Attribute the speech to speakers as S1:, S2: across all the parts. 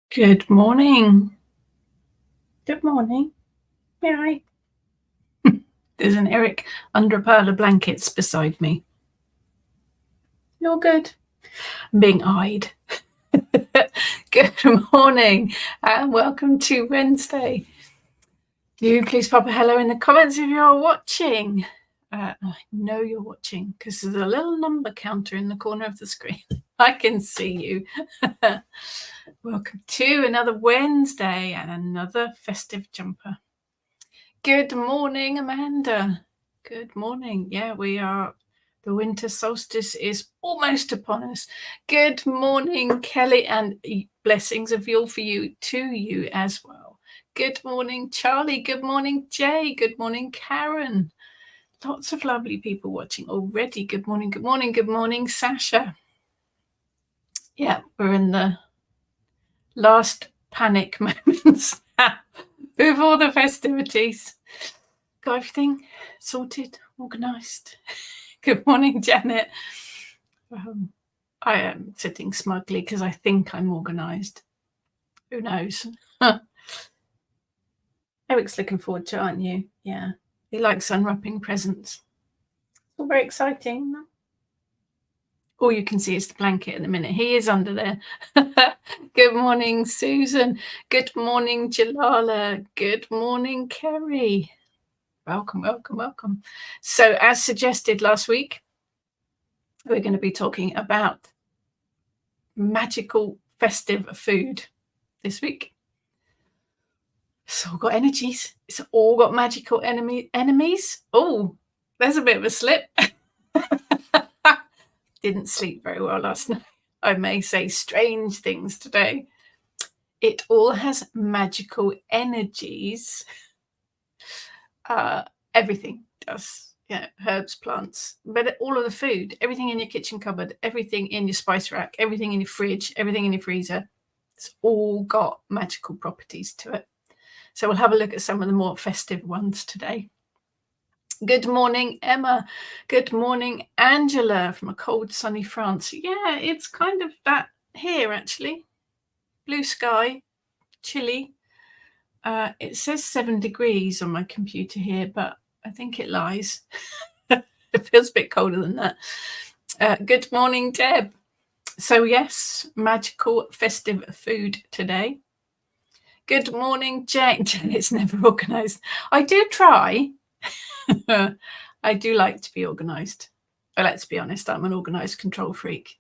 S1: Good morning. Good morning. Right. There's an Eric under a pile of blankets beside me. You're good. I'm being eyed. Good morning and welcome to Wednesday. Do please pop a hello in the comments if you're watching. I know you're watching because there's a little number counter in the corner of the screen. I can see you. Welcome to another Wednesday and another festive jumper. Good morning, Amanda. Good morning. Yeah, we are. The winter solstice is almost upon us. Good morning, Kelly, and blessings of all for you, to you as well. Good morning, Charlie. Good morning, Jay. Good morning, Karen. Lots of lovely people watching already. Good morning, good morning, good morning, Sasha. Yeah, we're in the last panic moments before the festivities. Got everything sorted, organised. Good morning, Janet. I am sitting smugly because I think I'm organised. Who knows? Eric's looking forward to it, aren't you? Yeah. He likes unwrapping presents. It's all very exciting. All you can see is the blanket at the minute. He is under there. Good morning, Susan. Good morning, Jalala. Good morning, Kerry. Welcome, welcome, welcome. So, as suggested last week, we're going to be talking about magical festive food this week. It's all got energies. It's all got magical enemies. Oh, there's a bit of a slip. Didn't sleep very well last night. I may say strange things today. It all has magical energies. Everything does. Yeah, herbs, plants, but all of the food, everything in your kitchen cupboard, everything in your spice rack, everything in your fridge, everything in your freezer, it's all got magical properties to it. So we'll have a look at some of the more festive ones today. Good morning, Emma. Good morning, Angela, from a cold, sunny France. Yeah, it's kind of that here, actually. Blue sky, chilly. It says 7 degrees on my computer here, but I think it lies. It feels a bit colder than that. Good morning, Deb. So yes, magical festive food today. Good morning, Jane. It's never organised. I do try. I do like to be organised. But let's be honest, I'm an organised control freak.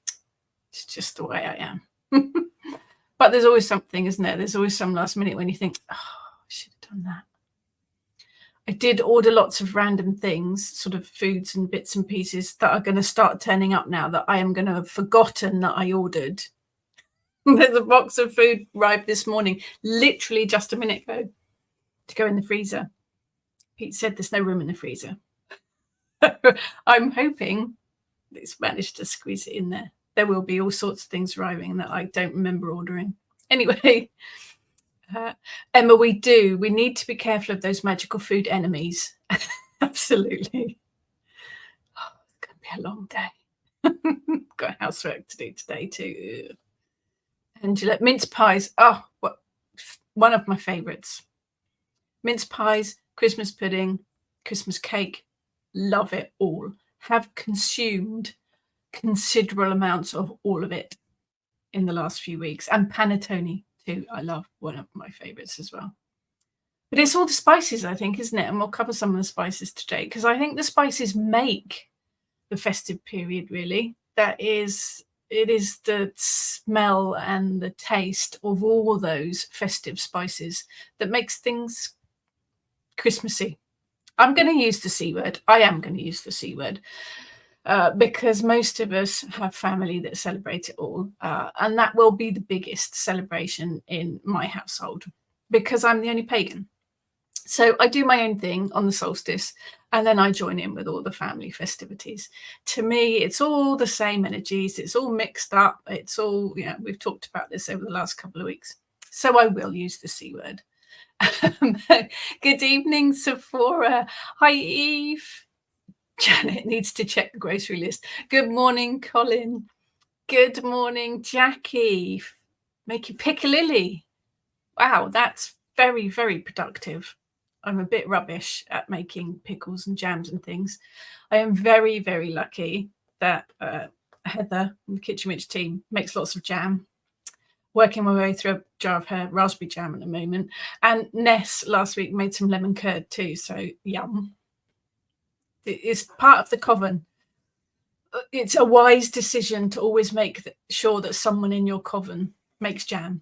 S1: It's just the way I am. But there's always something, isn't there? There's always some last minute when you think, oh, I should have done that. I did order lots of random things, sort of foods and bits and pieces that are going to start turning up now that I am going to have forgotten that I ordered. There's a box of food arrived this morning, literally just a minute ago, to go in the freezer. Pete said there's no room in the freezer. I'm hoping it's managed to squeeze it in there. There will be all sorts of things arriving that I don't remember ordering. Anyway, Emma, we need to be careful of those magical food enemies. Absolutely. Oh, it's going to be a long day. Got housework to do today too. Angela, mince pies. Oh, one of my favourites. Mince pies, Christmas pudding, Christmas cake. Love it all. Have consumed considerable amounts of all of it in the last few weeks. And panettone too. I love, one of my favourites as well. But it's all the spices, I think, isn't it? And we'll cover some of the spices today because I think the spices make the festive period, really. It is the smell and the taste of all those festive spices that makes things Christmassy. I'm going to use the C word. I am going to use the C word because most of us have family that celebrate it all. And that will be the biggest celebration in my household because I'm the only pagan. So I do my own thing on the solstice and then I join in with all the family festivities. To me, it's all the same energies. It's all mixed up. It's all, we've talked about this over the last couple of weeks. So I will use the C word. Good evening, Sephora. Hi, Eve. Janet needs to check the grocery list. Good morning, Colin. Good morning, Jackie. Make your piccalilli. Wow, that's very, very productive. I'm a bit rubbish at making pickles and jams and things. I am very, very lucky that Heather from the Kitchen Witch team makes lots of jam. Working my way through a jar of her raspberry jam at the moment. And Ness last week made some lemon curd too, so yum. It's part of the coven. It's a wise decision to always make sure that someone in your coven makes jam.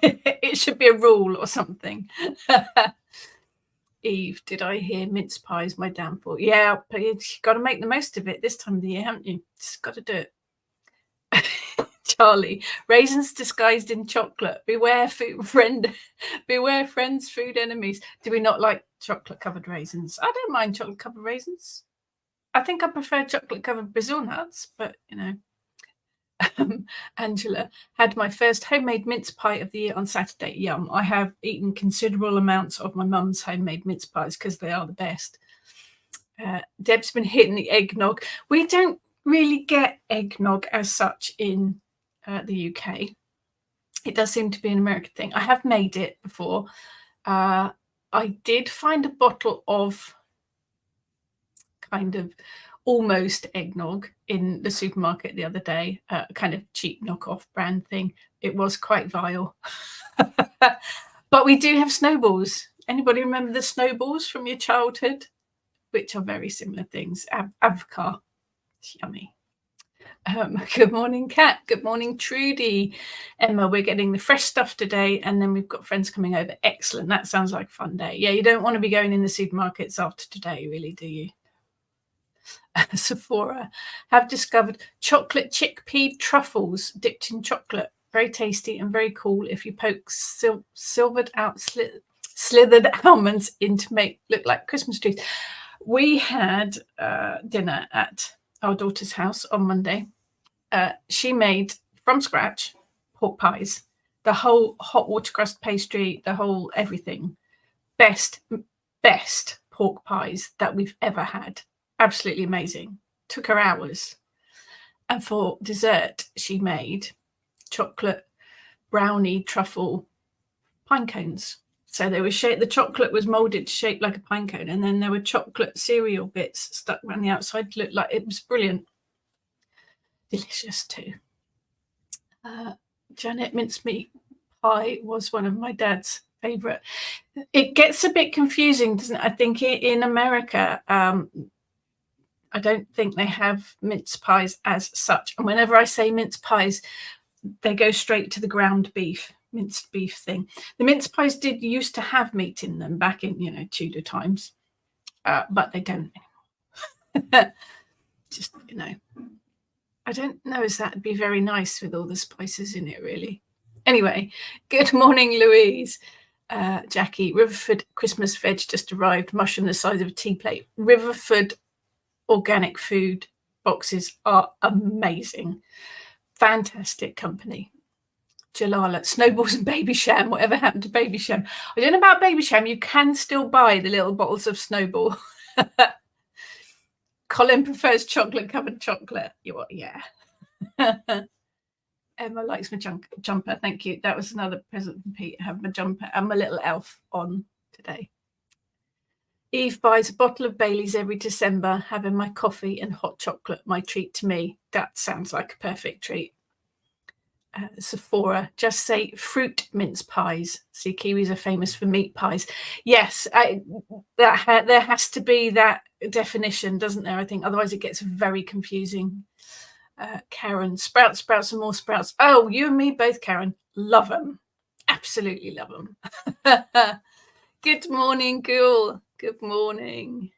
S1: It should be a rule or something. Eve, did I hear mince pie is my downfall? Yeah, but you've got to make the most of it this time of the year, haven't you? Just got to do it. Charlie, raisins disguised in chocolate. Beware, beware, friends, food enemies. Do we not like chocolate-covered raisins? I don't mind chocolate-covered raisins. I think I prefer chocolate-covered Brazil nuts, but you know. Angela, had my first homemade mince pie of the year on Saturday. Yum. I have eaten considerable amounts of my mum's homemade mince pies because they are the best. Deb's been hitting the eggnog. We don't really get eggnog as such in the UK. It does seem to be an American thing. I have made it before. I did find a bottle of kind of almost eggnog in the supermarket the other day, kind of cheap knockoff brand thing. It was quite vile. But we do have snowballs. Anybody remember the snowballs from your childhood? Which are very similar things. Avocado. It's yummy. Good morning, Kat. Good morning, Trudy. Emma, we're getting the fresh stuff today, and then we've got friends coming over. Excellent. That sounds like a fun day. Yeah, you don't want to be going in the supermarkets after today, really, do you? Sephora, have discovered chocolate chickpea truffles dipped in chocolate. Very tasty and very cool if you poke slithered almonds in to make look like Christmas trees. We had dinner at our daughter's house on Monday. She made from scratch pork pies, the whole hot water crust pastry, the whole everything. Best pork pies that we've ever had. Absolutely amazing. Took her hours. And for dessert, she made chocolate brownie truffle pine cones. So they were shaped, the chocolate was molded shaped like a pine cone, and then there were chocolate cereal bits stuck around the outside to look like it was brilliant. Delicious too. Janet mincemeat pie was one of my dad's favorite. It gets a bit confusing, doesn't it? I think in America, I don't think they have mince pies as such. And whenever I say mince pies, they go straight to the ground beef, minced beef thing. The mince pies did used to have meat in them back in, Tudor times, but they don't anymore. Just, I don't know as that'd be very nice with all the spices in it, really. Anyway, good morning, Louise. Jackie, Riverford Christmas veg just arrived, mushroom the size of a tea plate. Riverford organic food boxes are amazing. Fantastic company. Jalala, snowballs and baby sham. Whatever happened to baby sham? I don't know about baby sham. You can still buy the little bottles of snowball. Colin prefers chocolate-covered chocolate. Yeah. Emma likes my jumper. Thank you. That was another present from Pete. I have my jumper and my little elf on today. Eve buys a bottle of Bailey's every December, having my coffee and hot chocolate, my treat to me. That sounds like a perfect treat. Sephora, just say fruit mince pies. See, Kiwis are famous for meat pies. Yes, there has to be that definition, doesn't there? I think otherwise it gets very confusing. Karen, sprouts and more sprouts. Oh, you and me both, Karen. Love them. Absolutely love them. Good morning, Ghoul. Good morning,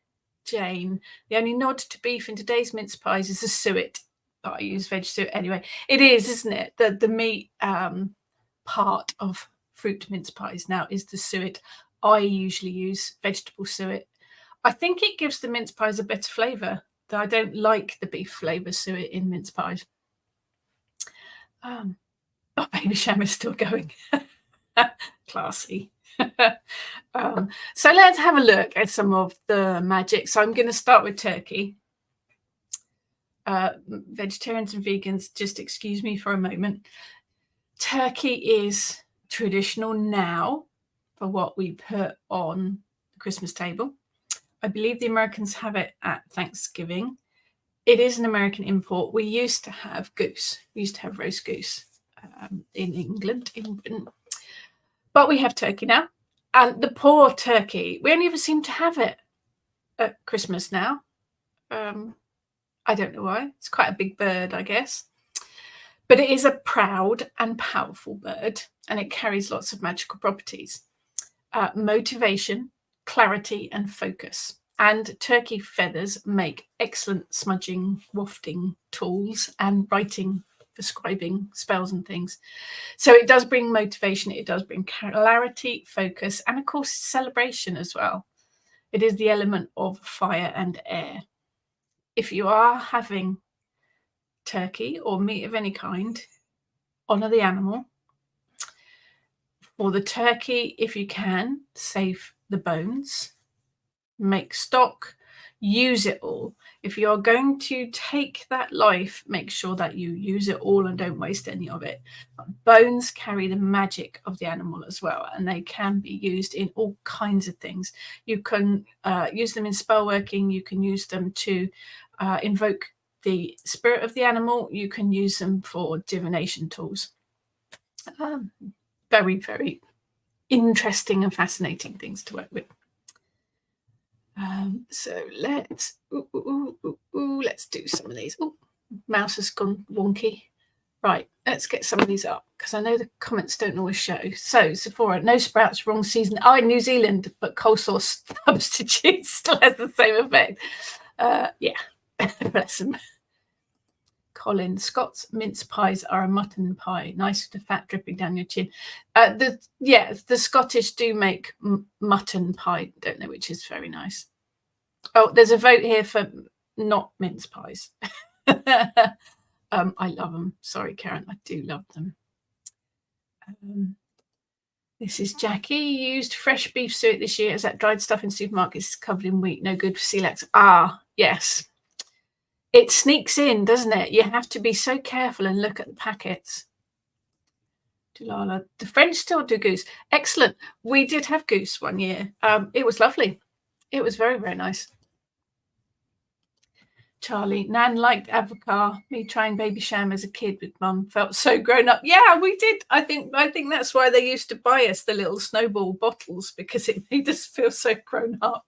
S1: Jane. The only nod to beef in today's mince pies is the suet. But I use veg suet anyway. It is, isn't it? The meat part of fruit mince pies now is the suet. I usually use vegetable suet. I think it gives the mince pies a better flavour. Though I don't like the beef flavour suet in mince pies. Baby sham is still going. Classy. So let's have a look at some of the magic. So I'm going to start with turkey. Vegetarians and vegans, just excuse me for a moment. Turkey is traditional now for what we put on the Christmas table. I believe the Americans have it at Thanksgiving. It is an American import. We used to have goose. We used to have roast goose in England, in Britain. But we have turkey now. And the poor turkey, we only ever seem to have it at Christmas now. I don't know why. It's quite a big bird, I guess. But it is a proud and powerful bird, and it carries lots of magical properties. Motivation, clarity, and focus. And turkey feathers make excellent smudging, wafting tools and writing for scribing spells and things. So it does bring motivation, it does bring clarity, focus, and of course celebration as well. It is the element of fire and air. If you are having turkey or meat of any kind, honor the animal. For the turkey, if you can, save the bones, make stock, use it all. If you're going to take that life, make sure that you use it all and don't waste any of it. Bones carry the magic of the animal as well, and they can be used in all kinds of things. You can use them in spell working, you can use them to invoke the spirit of the animal, you can use them for divination tools. Very, very interesting and fascinating things to work with. So let's let's do some of these. Oh, mouse has gone wonky. Right, let's get some of these up because I know the comments don't always show. So Sephora, no sprouts, wrong season. Oh, in New Zealand, but coleslaw substitute still has the same effect. Yeah, bless them. Colin, Scott's mince pies are a mutton pie, nice with the fat dripping down your chin. The Scottish do make mutton pie, don't they, which is very nice. Oh, there's a vote here for not mince pies. I love them. Sorry, Karen, I do love them. This is Jackie. Used fresh beef suet this year as that dried stuff in supermarkets is covered in wheat. No good for celiacs. Ah, yes. It sneaks in, doesn't it? You have to be so careful and look at the packets. Dulala. The French still do goose. Excellent. We did have goose one year. It was lovely. It was very, very nice. Charlie, Nan liked avocado. Me trying baby sham as a kid with mum felt so grown up. Yeah, we did. I think that's why they used to buy us the little snowball bottles, because it made us feel so grown up.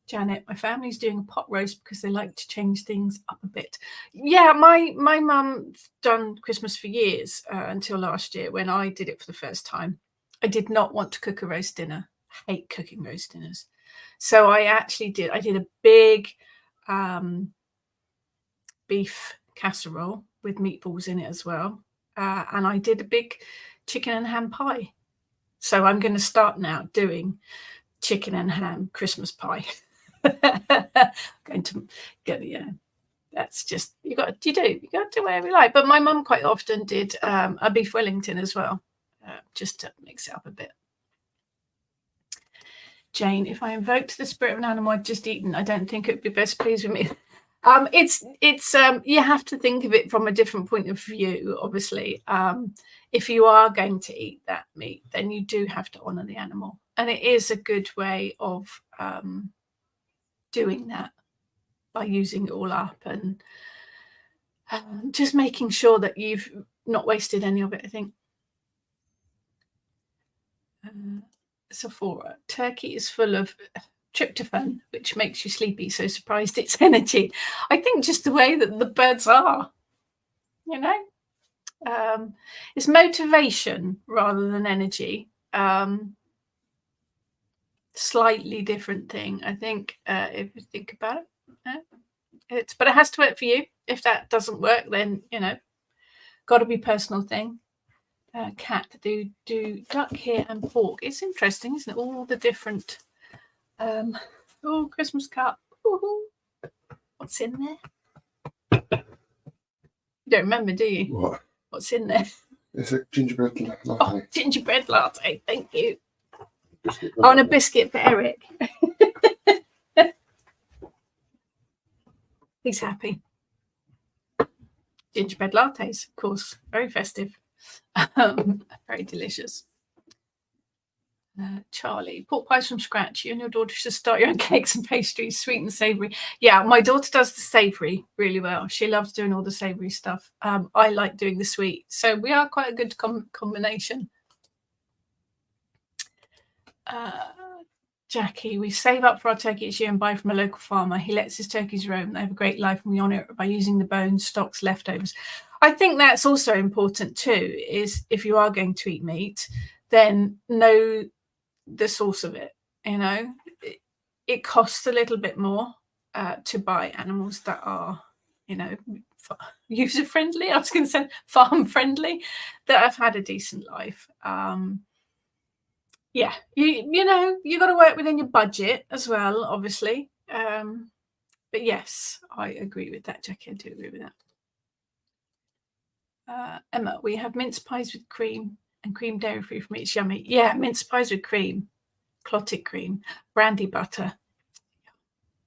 S1: Janet, my family's doing a pot roast because they like to change things up a bit. Yeah, my mum's done Christmas for years until last year when I did it for the first time. I did not want to cook a roast dinner. I hate cooking roast dinners. So I actually did. I did a big beef casserole with meatballs in it as well. And I did a big chicken and ham pie. So I'm going to start now doing chicken and ham Christmas pie. Going to get that's just you got to do whatever you like. But my mum quite often did a beef Wellington as well, just to mix it up a bit. Jane, if I invoked the spirit of an animal I'd just eaten, I don't think it would be best pleased with me. It's you have to think of it from a different point of view, obviously. If you are going to eat that meat, then you do have to honor the animal, and it is a good way of doing that by using it all up and just making sure that you've not wasted any of it, I think. Sephora, turkey is full of tryptophan, which makes you sleepy, so surprised it's energy. I think just the way that the birds are, it's motivation rather than energy. Slightly different thing, I think, if you think about it. But it has to work for you. If that doesn't work, then got to be personal thing. Cat, do duck here and pork. It's interesting, isn't it? All the different Christmas cup. Ooh. What's in there? You don't remember, do you?
S2: What?
S1: What's in there?
S2: It's a gingerbread latte.
S1: Oh, gingerbread latte, thank you. On a biscuit for Eric. He's happy. Gingerbread lattes, of course, very festive. Very delicious. Charlie, pork pies from scratch. You and your daughter should start your own cakes and pastries, sweet and savoury. Yeah, my daughter does the savoury really well. She loves doing all the savoury stuff. I like doing the sweet. So we are quite a good combination. Jackie, we save up for our turkey each year and buy from a local farmer. He lets his turkeys roam. They have a great life and we honour it by using the bones, stocks, leftovers. I think that's also important too, is if you are going to eat meat, then know the source of it. You know, it costs a little bit more to buy animals that are, you know, user friendly. I was going to say farm friendly, that have had a decent life. Yeah, you know, you got to work within your budget as well, obviously. But yes, I agree with that, Jackie. I do agree with that. Emma, we have mince pies with cream and cream dairy free from each. Yummy. Yeah, mince pies with cream, clotted cream, brandy butter.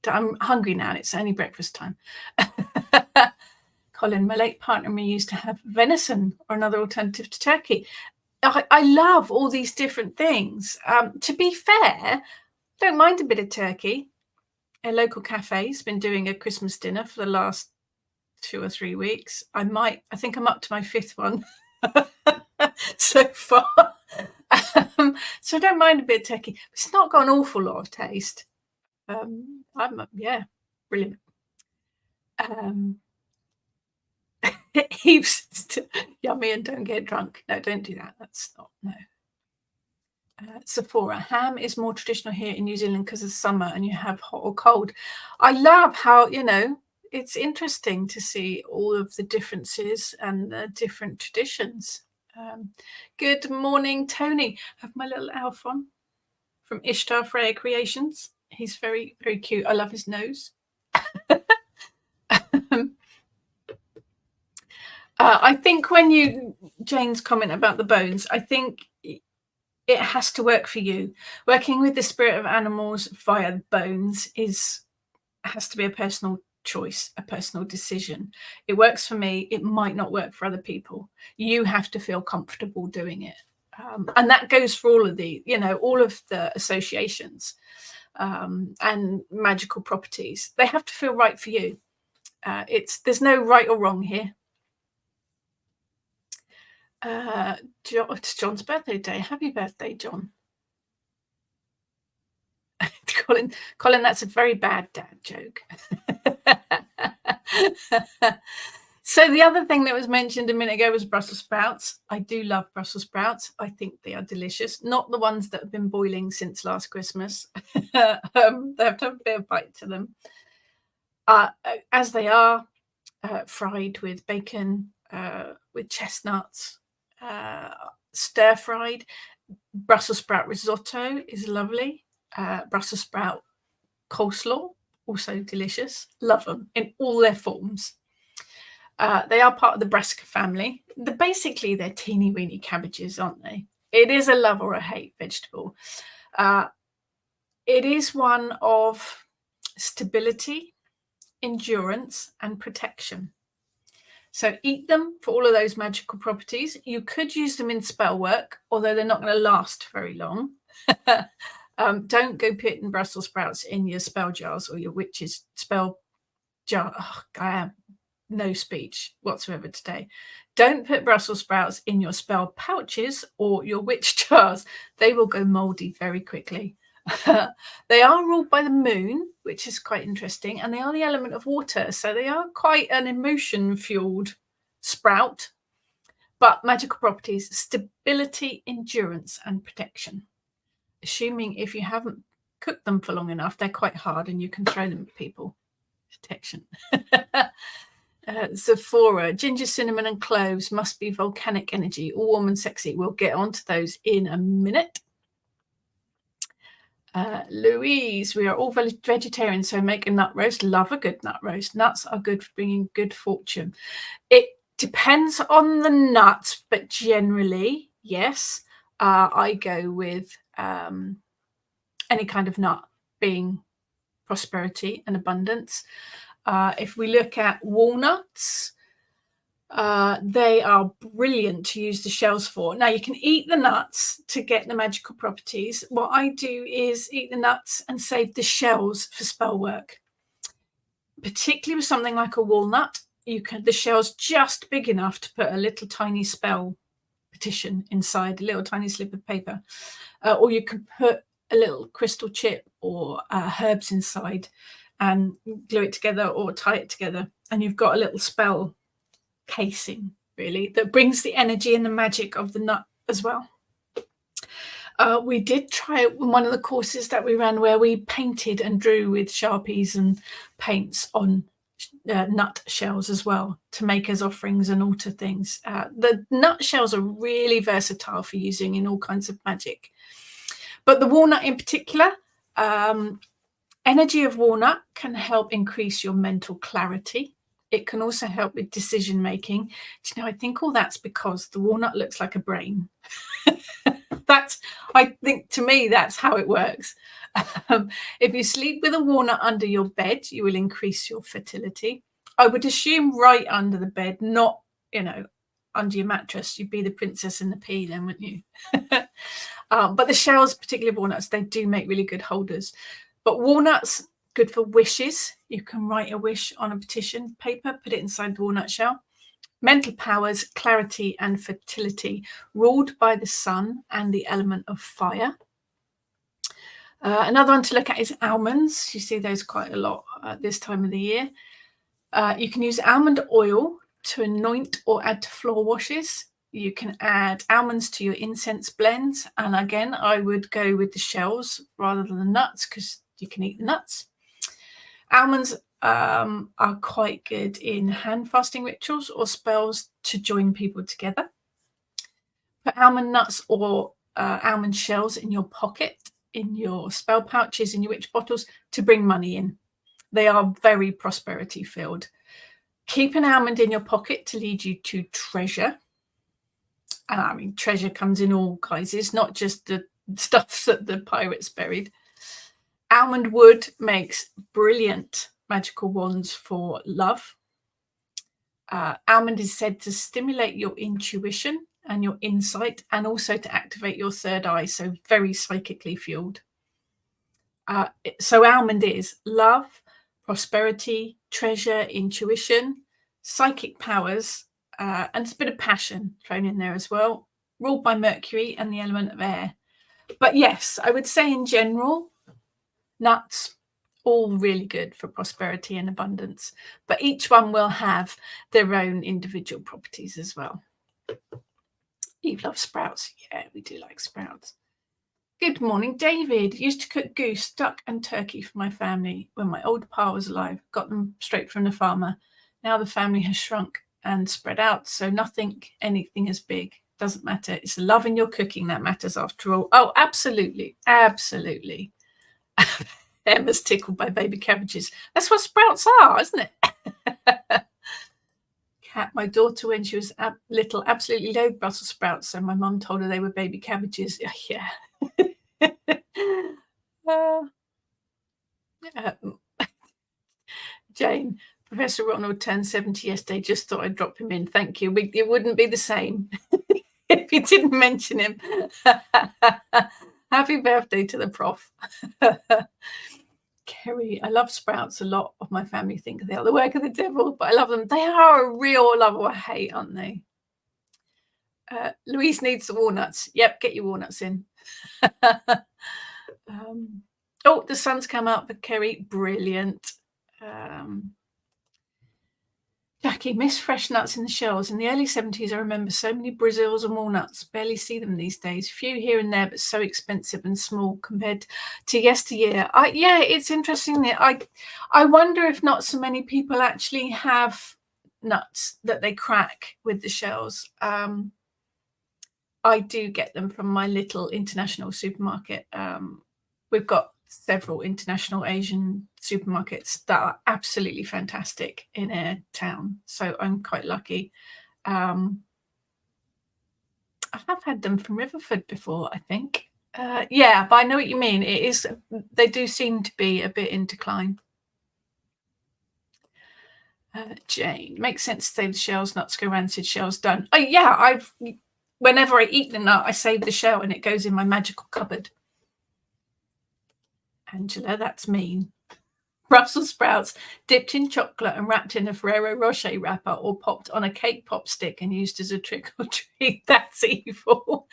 S1: I'm hungry now and it's only breakfast time. Colin, my late partner and me used to have venison or another alternative to turkey. I love all these different things. To be fair, don't mind a bit of turkey. A local cafe's been doing a Christmas dinner for the last 2 or 3 weeks. I think I'm up to my 5th one so far. So I don't mind a bit of turkey. It's not got an awful lot of taste. Yeah, brilliant. Heaps yummy and don't get drunk. No, don't do that. That's not, no. Sephora, ham is more traditional here in New Zealand because of summer and you have hot or cold. I love how, you know, it's interesting to see all of the differences and the different traditions. Good morning, Tony. I have my little elf on from Ishtar Freya Creations. He's very, very cute. I love his nose. I think when Jane's comment about the bones, I think it has to work for you. Working with the spirit of animals via bones has to be a personal choice, a personal decision. It works for me. It might not work for other people. You have to feel comfortable doing it. And that goes for all of the, you know, all of the associations and magical properties. They have to feel right for you. There's no right or wrong here. It's John's birthday today. Happy birthday, John. Colin, that's a very bad dad joke. So the other thing that was mentioned a minute ago was Brussels sprouts. I do love Brussels sprouts. I think they are delicious. Not the ones that have been boiling since last Christmas. They have to have a bit of bite to them. As they are, fried with bacon, with chestnuts, stir-fried. Brussels sprout risotto is lovely. Brussels sprout coleslaw, also delicious. Love them in all their forms. They are part of the brassica family. Basically, they're teeny weeny cabbages, aren't they? It is a love or a hate vegetable. It is one of stability, endurance, and protection. So eat them for all of those magical properties. You could use them in spell work, although they're not going to last very long. Don't go putting Brussels sprouts in your spell jars or your witch's spell jar. Oh, I have no speech whatsoever today. Don't put Brussels sprouts in your spell pouches or your witch jars. They will go moldy very quickly. They are ruled by the moon, which is quite interesting, and they are the element of water, so they are quite an emotion-fueled sprout. But magical properties: stability, endurance, and protection. Assuming if you haven't cooked them for long enough, they're quite hard and you can throw them at people. Protection. Sephora, ginger, cinnamon, and cloves must be volcanic energy, all warm and sexy. We'll get onto those in a minute. Louise, we are all vegetarians, so make a nut roast. Love a good nut roast. Nuts are good for bringing good fortune. It depends on the nut, but generally, yes, I go with any kind of nut being prosperity and abundance. If we look at walnuts, They are brilliant to use the shells for. Now, you can eat the nuts to get the magical properties. What I do is eat the nuts and save the shells for spell work. Particularly with something like a walnut, the shell's just big enough to put a little tiny spell petition inside, a little tiny slip of paper. Or you can put a little crystal chip or herbs inside and glue it together or tie it together. And you've got a little spell casing, really, that brings the energy and the magic of the nut as well. We did try it in one of the courses that we ran where we painted and drew with Sharpies and paints on nut shells as well to make as offerings and altar things. The nut shells are really versatile for using in all kinds of magic. But the walnut in particular, energy of walnut can help increase your mental clarity. It can also help with decision making. Do you know, I think all that's because the walnut looks like a brain. I think to me, that's how it works. If you sleep with a walnut under your bed, you will increase your fertility. I would assume right under the bed, not, under your mattress. You'd be the princess and the pea then, wouldn't you? But the shells, particularly walnuts, they do make really good holders. But walnuts, good for wishes. You can write a wish on a petition paper, put it inside the walnut shell. Mental powers, clarity and fertility, ruled by the sun and the element of fire. Another one to look at is almonds. You see those quite a lot at this time of the year. You can use almond oil to anoint or add to floor washes. You can add almonds to your incense blends. And again, I would go with the shells rather than the nuts because you can eat the nuts. Almonds are quite good in hand fasting rituals or spells to join people together. Put almond nuts or almond shells in your pocket, in your spell pouches, in your witch bottles to bring money in. They are very prosperity filled. Keep an almond in your pocket to lead you to treasure. And I mean, treasure comes in all guises, not just the stuff that the pirates buried. Almond wood makes brilliant magical wands for love. Almond is said to stimulate your intuition and your insight, and also to activate your third eye, so very psychically fueled. So almond is love, prosperity, treasure, intuition, psychic powers, and a bit of passion thrown in there as well, ruled by Mercury and the element of air. But yes, I would say in general, nuts, all really good for prosperity and abundance, but each one will have their own individual properties as well. Eve loves sprouts. Yeah, we do like sprouts. Good morning, David. Used to cook goose, duck and turkey for my family when my old pa was alive. Got them straight from the farmer. Now the family has shrunk and spread out, so anything as big. Doesn't matter. It's the love in your cooking that matters after all. Oh, absolutely. Absolutely. Emma's tickled by baby cabbages. That's what sprouts are, isn't it? Cat, my daughter, when she was little, absolutely loathed Brussels sprouts, so my mum told her they were baby cabbages. Yeah. Jane, Professor Ronald turned 70 yesterday. Just thought I'd drop him in. Thank you. It wouldn't be the same if you didn't mention him. Happy birthday to the prof. Kerry, I love sprouts. A lot of my family think they are the work of the devil, but I love them. They are a real love or hate, aren't they? Louise needs the walnuts. Yep, get your walnuts in. Oh, the sun's come up, but Kerry, brilliant. Jackie, miss fresh nuts in the shells. In the early 70s, I remember so many Brazils and walnuts. Barely see them these days. Few here and there, but so expensive and small compared to yesteryear. Yeah, it's interesting that I wonder if not so many people actually have nuts that they crack with the shells. I do get them from my little international supermarket. We've got several international Asian supermarkets that are absolutely fantastic in our town, so I'm quite lucky. I have had them from Riverford before, I think. Yeah, but I know what you mean. They do seem to be a bit in decline. Jane, makes sense to save the shells, nuts go rancid, shells done. Oh yeah, whenever I eat the nut, I save the shell and it goes in my magical cupboard. Angela, that's mean. Brussels sprouts dipped in chocolate and wrapped in a Ferrero Rocher wrapper or popped on a cake pop stick and used as a trick or treat. That's evil.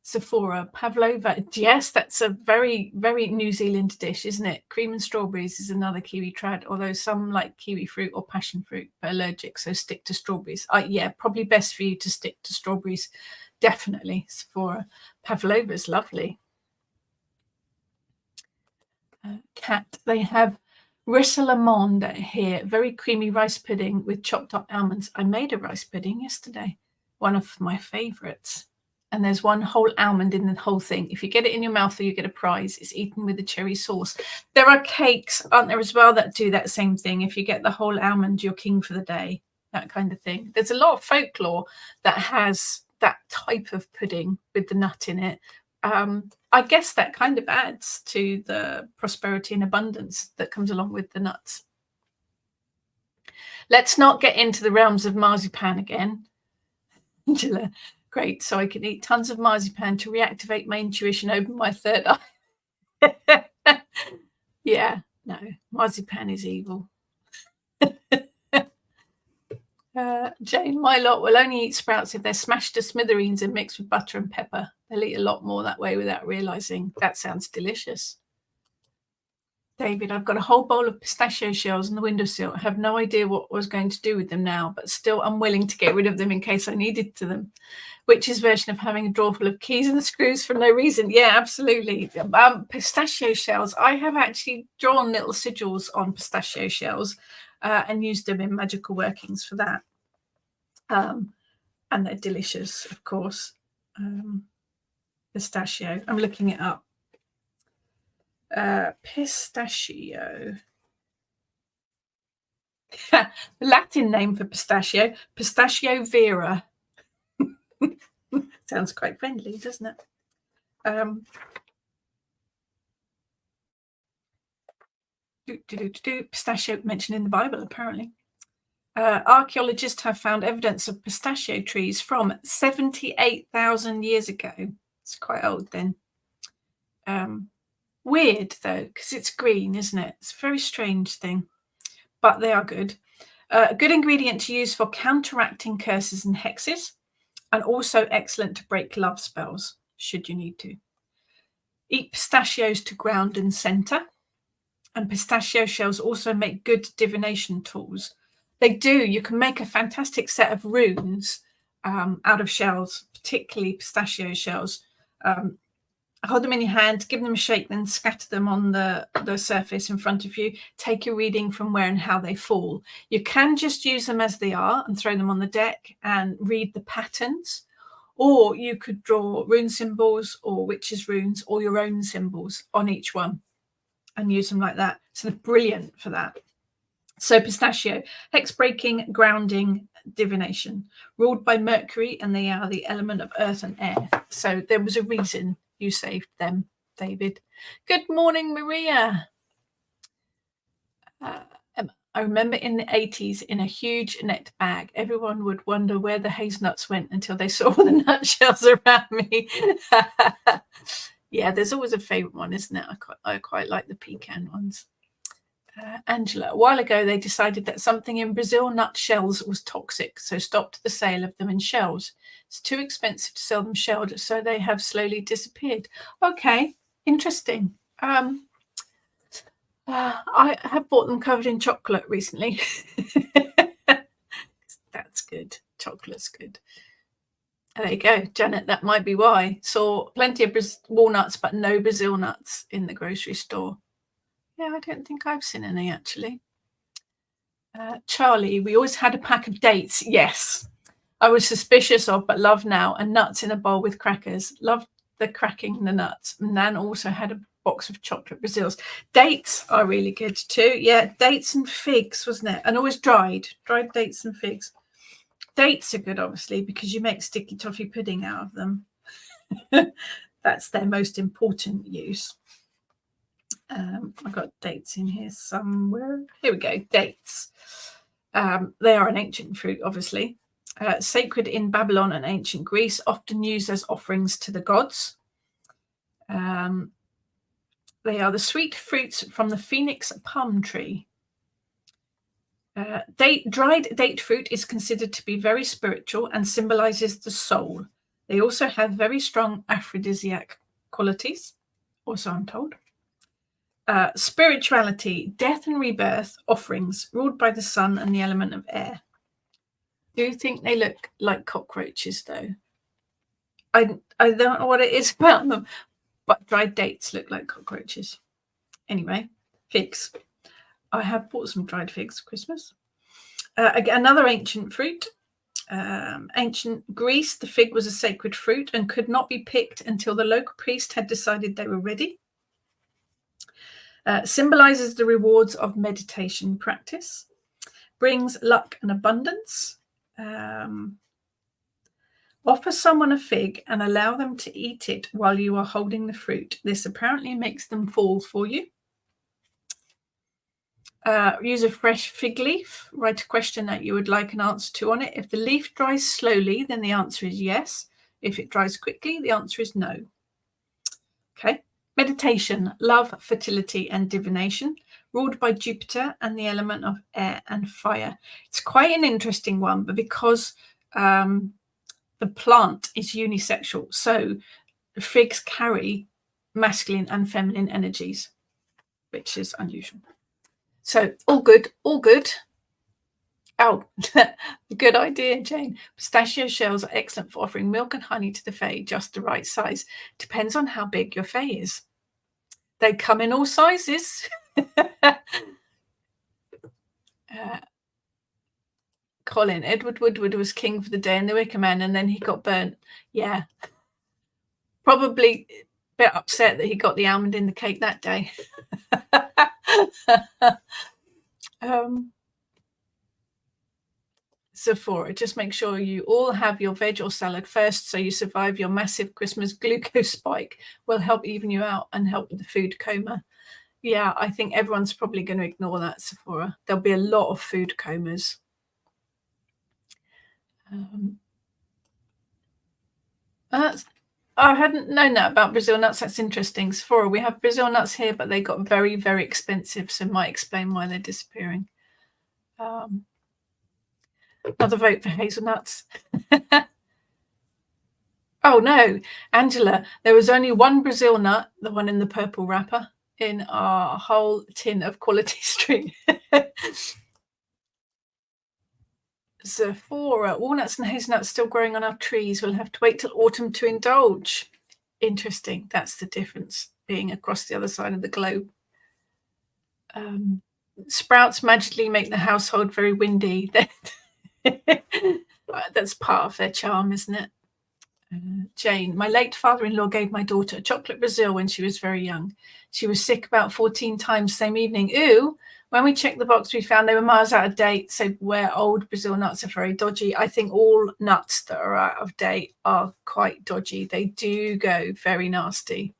S1: Sephora, pavlova. Yes, that's a very, very New Zealand dish, isn't it? Cream and strawberries is another kiwi trad, although some like kiwi fruit or passion fruit, but allergic, so stick to strawberries. Yeah, probably best for you to stick to strawberries. Definitely, Sephora. Pavlova is lovely. Cat, they have rissolamande here, very creamy rice pudding with chopped up almonds. I made a rice pudding yesterday, one of my favorites. And there's one whole almond in the whole thing. If you get it in your mouth, you get a prize. It's eaten with the cherry sauce. There are cakes, aren't there, as well, that do that same thing. If you get the whole almond, you're king for the day, that kind of thing. There's a lot of folklore that has that type of pudding with the nut in it. I guess that kind of adds to the prosperity and abundance that comes along with the nuts. Let's not get into the realms of marzipan again. Angela, great. So I can eat tons of marzipan to reactivate my intuition, open my third eye. Yeah, no, marzipan is evil. Jane, my lot will only eat sprouts if they're smashed to smithereens and mixed with butter and pepper. They'll eat a lot more that way without realizing. That sounds delicious. David, I've got a whole bowl of pistachio shells on the windowsill. I have no idea what I was going to do with them now, but still unwilling to get rid of them in case I needed to them. Which's version of having a drawer full of keys and screws for no reason. Yeah, absolutely. Pistachio shells. I have actually drawn little sigils on pistachio shells and used them in magical workings for that. And they're delicious, of course. Pistachio. I'm looking it up. Pistachio. The Latin name for pistachio, Pistachio vera. Sounds quite friendly, doesn't it? Pistachio mentioned in the Bible, apparently. Archaeologists have found evidence of pistachio trees from 78,000 years ago. It's quite old then. Weird, though, because it's green, isn't it? It's a very strange thing, but they are good. A good ingredient to use for counteracting curses and hexes, and also excellent to break love spells, should you need to. Eat pistachios to ground and center. And pistachio shells also make good divination tools. They do. You can make a fantastic set of runes out of shells, particularly pistachio shells. Hold them in your hand, give them a shake, then scatter them on the surface in front of you. Take your reading from where and how they fall. You can just use them as they are and throw them on the deck and read the patterns. Or you could draw rune symbols or witches' runes or your own symbols on each one and use them like that. So they're brilliant for that. So pistachio, hex breaking, grounding, divination, ruled by Mercury, and they are the element of earth and air. So there was a reason you saved them, David. Good morning, Maria. I remember in the 80s, in a huge net bag, everyone would wonder where the hazelnuts went until they saw the nutshells around me. Yeah, there's always a favourite one, isn't it? I quite like the pecan ones. Angela, a while ago, they decided that something in Brazil nutshells was toxic, so stopped the sale of them in shells. It's too expensive to sell them shelled, so they have slowly disappeared. Okay, interesting. I have bought them covered in chocolate recently. That's good. Chocolate's good. There you go, Janet. That might be why. Saw plenty of walnuts, but no Brazil nuts in the grocery store. Yeah, I don't think I've seen any, actually. Charlie, we always had a pack of dates. Yes, I was suspicious of, but love now. And nuts in a bowl with crackers. Loved the cracking the nuts. Nan also had a box of chocolate Brazils. Dates are really good too. Yeah, dates and figs, wasn't it? And always dried dates and figs. Dates are good, obviously, because you make sticky toffee pudding out of them. That's their most important use. I've got dates in here somewhere. Here we go, dates. They are an ancient fruit, obviously. Sacred in Babylon and ancient Greece, often used as offerings to the gods. They are the sweet fruits from the phoenix palm tree. Dried date fruit is considered to be very spiritual and symbolizes the soul. They also have very strong aphrodisiac qualities, also I'm told. Spirituality, death and rebirth, offerings, ruled by the sun and the element of air. Do you think they look like cockroaches, though? I don't know what it is about them, but dried dates look like cockroaches. Anyway, figs. I have bought some dried figs for Christmas. Another ancient fruit. Ancient Greece, the fig was a sacred fruit and could not be picked until the local priest had decided they were ready. Symbolizes the rewards of meditation practice, brings luck and abundance. Offer someone a fig and allow them to eat it while you are holding the fruit. This apparently makes them fall for you. Use a fresh fig leaf. Write a question that you would like an answer to on it. If the leaf dries slowly, then the answer is yes. If it dries quickly, the answer is no. Okay. Meditation, love, fertility, and divination, ruled by Jupiter and the element of air and fire. It's quite an interesting one, but because the plant is unisexual, so figs carry masculine and feminine energies, which is unusual. So all good, all good. Oh, good idea, Jane. Pistachio shells are excellent for offering milk and honey to the fae, just the right size. Depends on how big your fae is. They come in all sizes. Colin, Edward Woodward was king for the day in the Wicker Man, and then he got burnt. Yeah. Probably a bit upset that he got the almond in the cake that day. Sephora, just make sure you all have your veg or salad first so you survive your massive Christmas glucose spike. Will help even you out and help with the food coma. Yeah, I think everyone's probably going to ignore that, Sephora. There'll be a lot of food comas. I hadn't known that about Brazil nuts. That's interesting. Sephora, we have Brazil nuts here, but they got very, very expensive, so it might explain why they're disappearing. Another vote for hazelnuts. Oh no, Angela, there was only one Brazil nut, the one in the purple wrapper, in our whole tin of Quality Street. Sephora, walnuts and hazelnuts still growing on our trees. We'll have to wait till autumn to indulge. Interesting. That's the difference, being across the other side of the globe. Sprouts magically make the household very windy. That's part of their charm, isn't it? Jane, my late father-in-law gave my daughter a chocolate Brazil when she was very young. She was sick about 14 times same evening. Ooh, when we checked the box, we found they were miles out of date. So where old Brazil nuts are very dodgy. I think all nuts that are out of date are quite dodgy. They do go very nasty.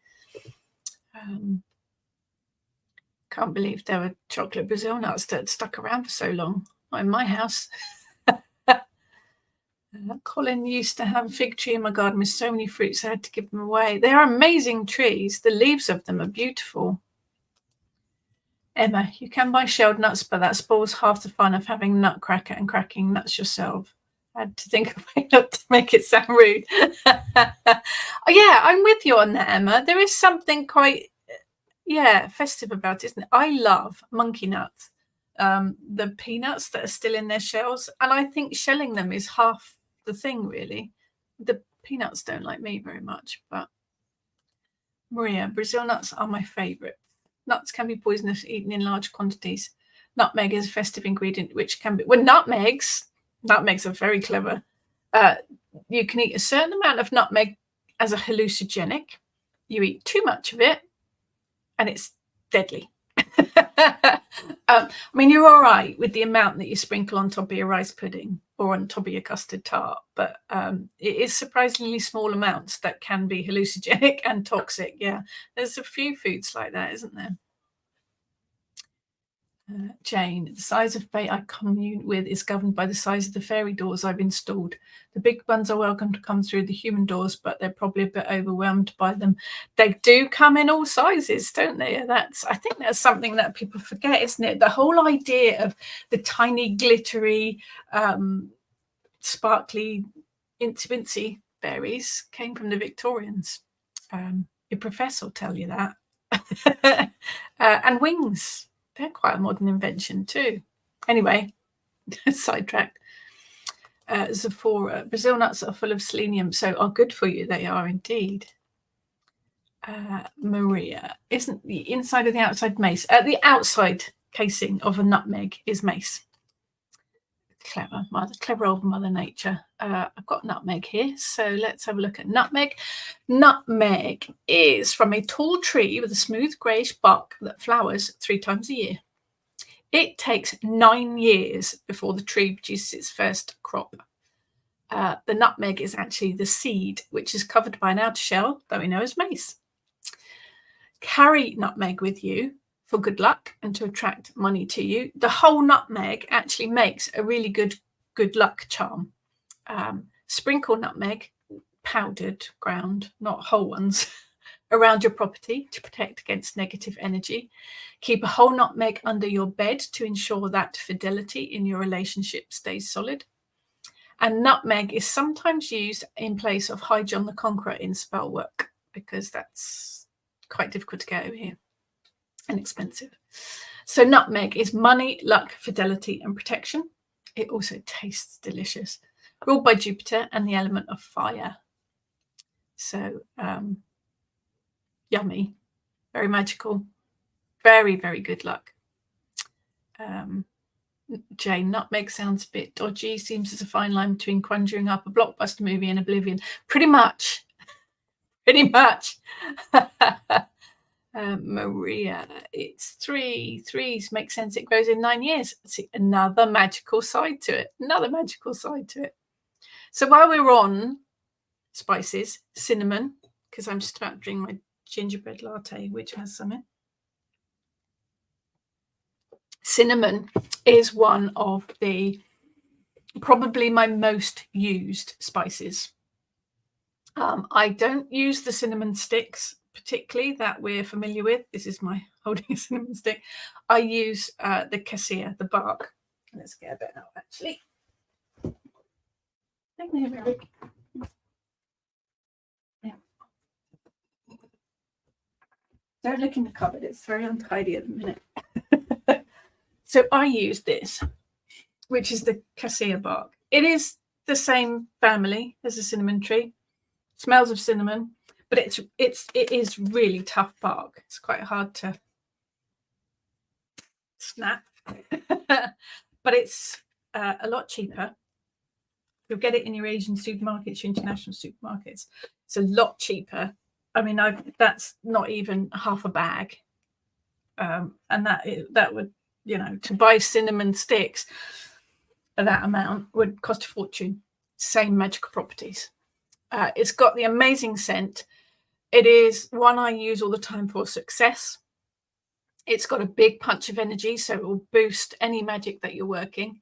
S1: Can't believe there were chocolate Brazil nuts that stuck around for so long. Not in my house. Colin used to have a fig tree in my garden with so many fruits I had to give them away. They are amazing trees. The leaves of them are beautiful. Emma, you can buy shelled nuts, but that spoils half the fun of having nutcracker and cracking nuts yourself. I had to think of a way not to make it sound rude. Oh, yeah, I'm with you on that, Emma. There is something quite, festive about it, isn't it? I love monkey nuts, the peanuts that are still in their shells. And I think shelling them is half the thing, really. The peanuts don't like me very much, but Maria, Brazil nuts are my favorite. Nuts can be poisonous eaten in large quantities. Nutmeg is a festive ingredient which can be, well, nutmegs are very clever. You can eat a certain amount of nutmeg as a hallucinogenic. You eat too much of it and it's deadly. I mean, you're all right with the amount that you sprinkle on top of your rice pudding or on top of your custard tart, but it is surprisingly small amounts that can be hallucinogenic and toxic. Yeah, there's a few foods like that, isn't there? Jane, the size of fate I commune with is governed by the size of the fairy doors I've installed. The big ones are welcome to come through the human doors, but they're probably a bit overwhelmed by them. They do come in all sizes, don't they? I think that's something that people forget, isn't it? The whole idea of the tiny, glittery, sparkly intimacy fairies came from the Victorians. Your professor will tell you that. And wings. They're quite a modern invention too. Anyway, sidetracked. Zephora. Brazil nuts are full of selenium, so are good for you. They are indeed. Maria. Isn't the inside or the outside mace? The outside casing of a nutmeg is mace. Clever old Mother Nature. I've got nutmeg here, so let's have a look at nutmeg. Nutmeg is from a tall tree with a smooth greyish bark that flowers 3 times a year. It takes 9 years before the tree produces its first crop. The nutmeg is actually the seed, which is covered by an outer shell that we know as mace. Carry nutmeg with you for good luck and to attract money to you. The whole nutmeg actually makes a really good luck charm. Sprinkle nutmeg, powdered, ground, not whole ones, around your property to protect against negative energy. Keep a whole nutmeg under your bed to ensure that fidelity in your relationship stays solid. And nutmeg is sometimes used in place of High John the Conqueror in spell work, because that's quite difficult to get over here and expensive. So nutmeg is money, luck, fidelity, and protection. It also tastes delicious. Ruled by Jupiter and the element of fire. So yummy, very magical, very, very good luck. Jane, nutmeg sounds a bit dodgy. Seems there's a fine line between conjuring up a blockbuster movie and oblivion. Pretty much. Maria, it's 3. 3s make sense. It grows in 9 years. See, another magical side to it. So while we're on spices, cinnamon, because I'm just about to drink my gingerbread latte, which has some in. Cinnamon is one of probably my most used spices. I don't use the cinnamon sticks particularly that we're familiar with. This is my holding a cinnamon stick. I use the cassia, the bark. Let's get a bit out actually. Yeah. Don't look in the cupboard, it's very untidy at the minute. So I use this, which is the cassia bark. It is the same family as the cinnamon tree. Smells of cinnamon, but it is really tough bark. It's quite hard to snap, but it's a lot cheaper. You'll get it in your Asian supermarkets, your international supermarkets. It's a lot cheaper. I mean, that's not even half a bag, and that would, to buy cinnamon sticks of that amount would cost a fortune. Same magical properties. It's got the amazing scent. It is one I use all the time for success. It's got a big punch of energy, so it will boost any magic that you're working.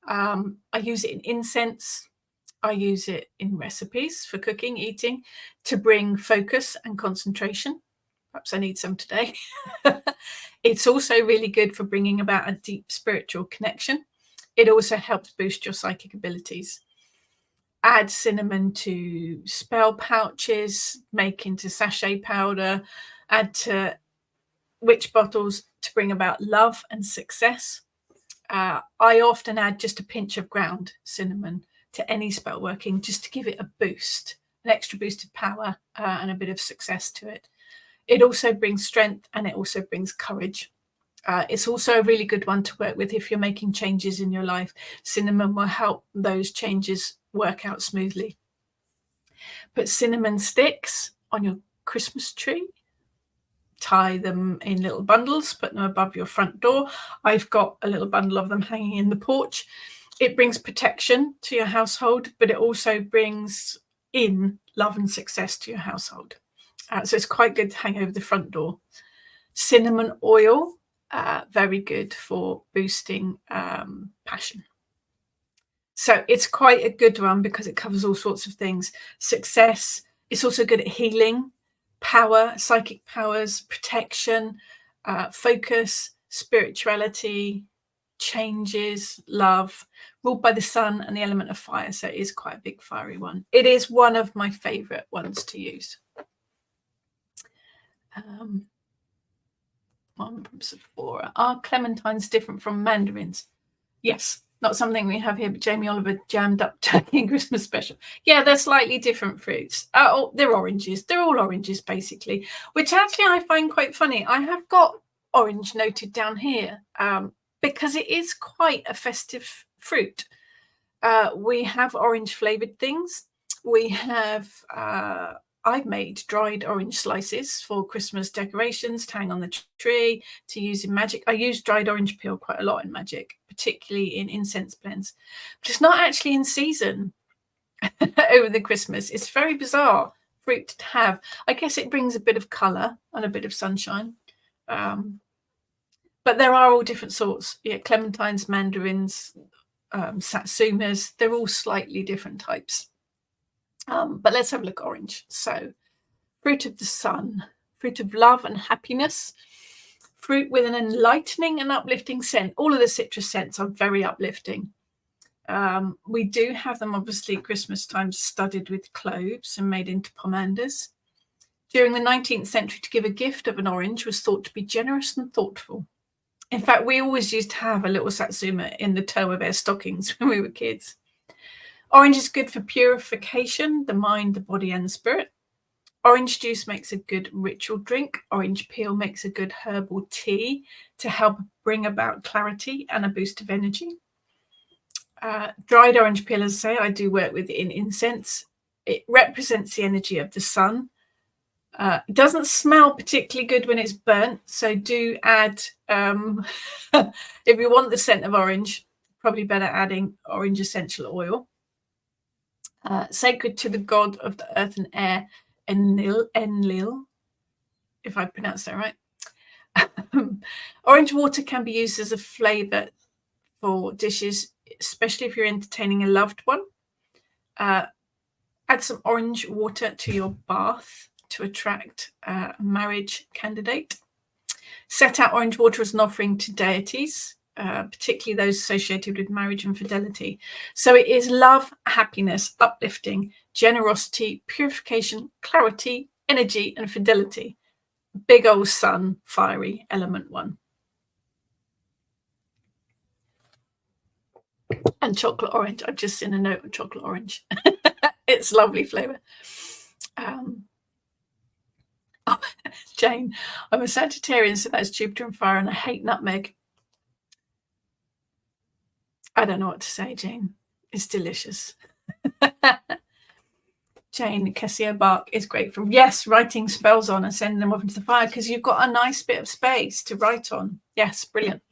S1: I use it in incense. I use it in recipes for cooking, eating, to bring focus and concentration. Perhaps I need some today. It's also really good for bringing about a deep spiritual connection. It also helps boost your psychic abilities. Add cinnamon to spell pouches, make into sachet powder, add to witch bottles to bring about love and success. I often add just a pinch of ground cinnamon to any spell working, just to give it a boost, an extra boost of power and a bit of success to it. It also brings strength and it also brings courage. It's also a really good one to work with if you're making changes in your life. Cinnamon will help those changes work out smoothly. Put cinnamon sticks on your Christmas tree. Tie them in little bundles, put them above your front door. I've got a little bundle of them hanging in the porch. It brings protection to your household, but it also brings in love and success to your household. So it's quite good to hang over the front door. Cinnamon oil very good for boosting passion. So it's quite a good one because it covers all sorts of things. Success. It's also good at healing, power, psychic powers, protection, focus, spirituality, changes, love, ruled by the sun and the element of fire. So it is quite a big fiery one. It is one of my favorite ones to use. One from Sephora. Are clementines different from mandarins? Yes, not something we have here, but Jamie Oliver jammed up turkey and Christmas special. Yeah, they're slightly different fruits. They're oranges. They're all oranges, basically, which actually I find quite funny. I have got orange noted down here because it is quite a festive fruit. We have orange flavored things. We have I've made dried orange slices for Christmas decorations to hang on the tree, to use in magic. I use dried orange peel quite a lot in magic, particularly in incense blends. But it's not actually in season over the Christmas. It's very bizarre fruit to have. I guess it brings a bit of colour and a bit of sunshine. But there are all different sorts. Yeah, clementines, mandarins, satsumas. They're all slightly different types. But let's have a look at orange. So, fruit of the sun, fruit of love and happiness, fruit with an enlightening and uplifting scent. All of the citrus scents are very uplifting. We do have them, obviously, at Christmas time, studded with cloves and made into pomanders. During the 19th century, to give a gift of an orange was thought to be generous and thoughtful. In fact, we always used to have a little satsuma in the toe of our stockings when we were kids. Orange is good for purification, the mind, the body, and the spirit. Orange juice makes a good ritual drink. Orange peel makes a good herbal tea to help bring about clarity and a boost of energy. Dried orange peel, as I say, I do work with in incense. It represents the energy of the sun. It doesn't smell particularly good when it's burnt, so do add, if you want the scent of orange, probably better adding orange essential oil. Sacred to the god of the earth and air, Enlil, if I pronounced that right. Orange water can be used as a flavour for dishes, especially if you're entertaining a loved one. Add some orange water to your bath to attract a marriage candidate. Set out orange water as an offering to deities, particularly those associated with marriage and fidelity. So it is love, happiness, uplifting, generosity, purification, clarity, energy, and fidelity. Big old sun, fiery, element one. And chocolate orange. I've just seen a note of chocolate orange. It's lovely flavour. Jane, I'm a Sagittarian, so that's Jupiter and fire, and I hate nutmeg. I don't know what to say, Jane. It's delicious. Jane, Cassia bark is great for, yes, writing spells on and sending them off into the fire because you've got a nice bit of space to write on. Yes, brilliant.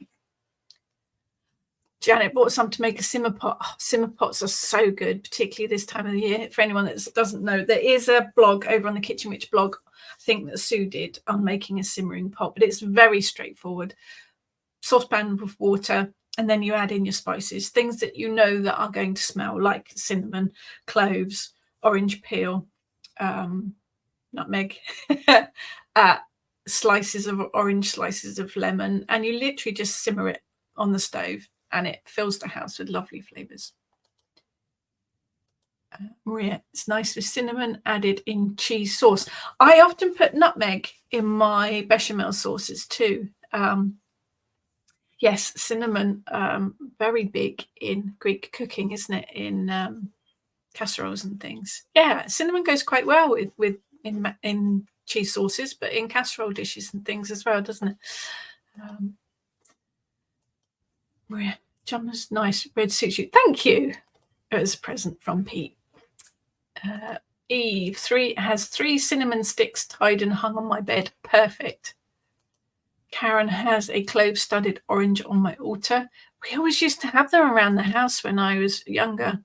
S1: Janet bought some to make a simmer pot. Oh, simmer pots are so good, particularly this time of the year. For anyone that doesn't know, there is a blog over on the Kitchen Witch blog, I think that Sue did, on making a simmering pot, but it's very straightforward. Saucepan with water, and then you add in your spices, things that you know that are going to smell, like cinnamon, cloves, orange peel, nutmeg, slices of orange, slices of lemon, and you literally just simmer it on the stove, and it fills the house with lovely flavours. Maria, it's nice with cinnamon added in cheese sauce. I often put nutmeg in my bechamel sauces too. Yes, cinnamon, very big in Greek cooking, isn't it? In casseroles and things. Yeah, cinnamon goes quite well in cheese sauces, but in casserole dishes and things as well, doesn't it? Maria, Jumper's nice, red suits you. Thank you. It was a present from Pete. Eve has 3 cinnamon sticks tied and hung on my bed. Perfect. Karen has a clove-studded orange on my altar. We always used to have them around the house when I was younger.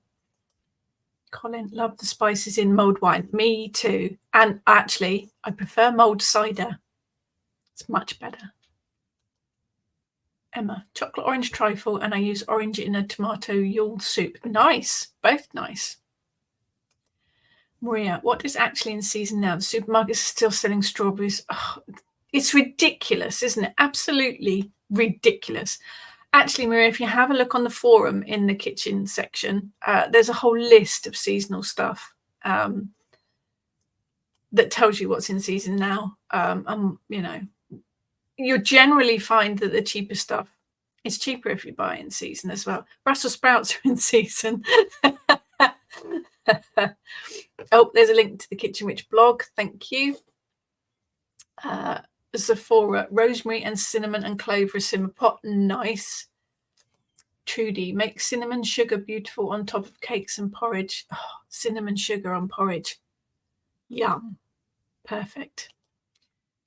S1: Colin, love the spices in mulled wine. Me too. And actually, I prefer mulled cider. It's much better. Emma, chocolate orange trifle, and I use orange in a tomato Yule soup. Nice, both nice. Maria, what is actually in season now? The supermarkets are still selling strawberries. Oh, it's ridiculous, isn't it? Absolutely ridiculous. Actually, Maria, if you have a look on the forum in the kitchen section, there's a whole list of seasonal stuff that tells you what's in season now. You know, you'll generally find that the cheaper stuff is cheaper if you buy in season as well. Brussels sprouts are in season. Oh, there's a link to the Kitchen Witch blog. Thank you. Sephora, rosemary and cinnamon and clove for a simmer pot. Nice. Trudy, make cinnamon sugar beautiful on top of cakes and porridge. Oh, cinnamon sugar on porridge. Yum. Perfect.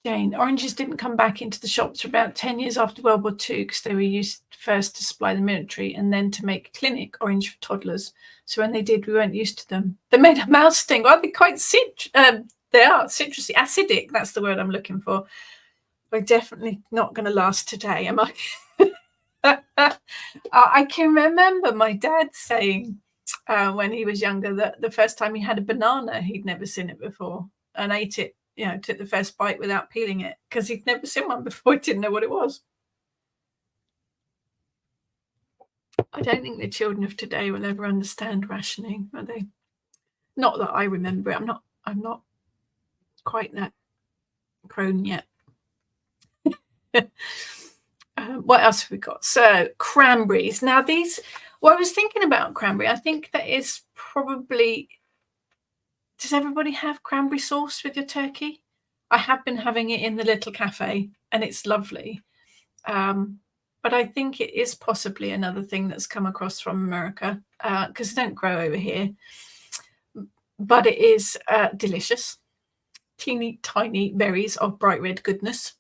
S1: Jane, oranges didn't come back into the shops for about 10 years after World War II because they were used first to supply the military and then to make clinic orange for toddlers. So when they did, we weren't used to them. They made a mouse sting. Well, they're quite they are citrusy, acidic. That's the word I'm looking for. They're definitely not going to last today, am I? I can remember my dad saying when he was younger that the first time he had a banana, he'd never seen it before and ate it. You know, took the first bite without peeling it because he'd never seen one before. He didn't know what it was. I don't think the children of today will ever understand rationing, are they? Not that I remember it. I'm not quite that grown yet. What else have we got? So cranberries. Now these, I was thinking about cranberry. I think that is probably. Does everybody have cranberry sauce with your turkey? I have been having it in the little cafe and it's lovely. But I think it is possibly another thing that's come across from America because they don't grow over here. But it is delicious. Teeny tiny berries of bright red goodness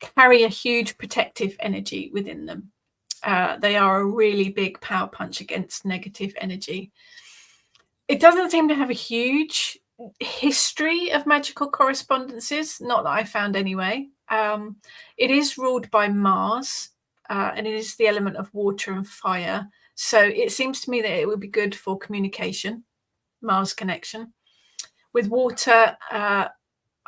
S1: carry a huge protective energy within them. They are a really big power punch against negative energy. It doesn't seem to have a huge history of magical correspondences, not that I found anyway. It is ruled by Mars, and it is the element of water and fire. So it seems to me that it would be good for communication, Mars connection. With water,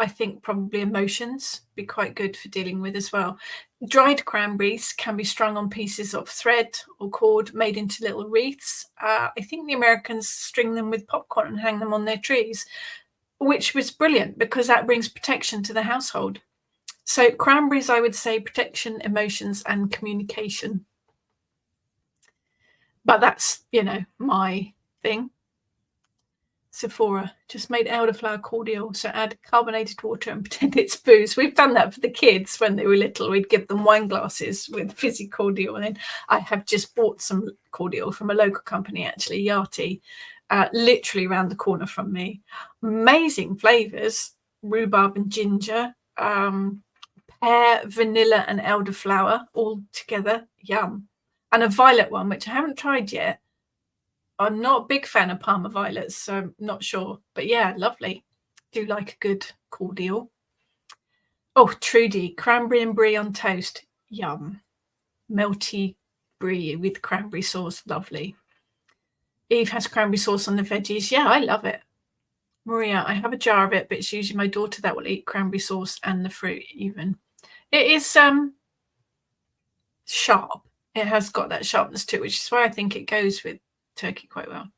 S1: I think probably emotions be quite good for dealing with as well. Dried cranberries can be strung on pieces of thread or cord made into little wreaths. I think the Americans string them with popcorn and hang them on their trees, which was brilliant because that brings protection to the household. So cranberries, I would say protection, emotions, and communication. But that's, you know, my thing. Sephora just made elderflower cordial, so add carbonated water and pretend it's booze. We've done that for the kids when they were little. We'd give them wine glasses with fizzy cordial, and then I have just bought some cordial from a local company, actually, Yardie, literally around the corner from me. Amazing flavors: rhubarb and ginger, pear, vanilla, and elderflower all together. Yum! And a violet one, which I haven't tried yet. I'm not a big fan of Parma violets, so I'm not sure. But yeah, lovely. Do like a good cordial. Oh, Trudy, cranberry and brie on toast. Yum. Melty brie with cranberry sauce. Lovely. Eve has cranberry sauce on the veggies. Yeah, I love it. Maria, I have a jar of it, but it's usually my daughter that will eat cranberry sauce and the fruit even. It is sharp. It has got that sharpness to it, which is why I think it goes with turkey quite well.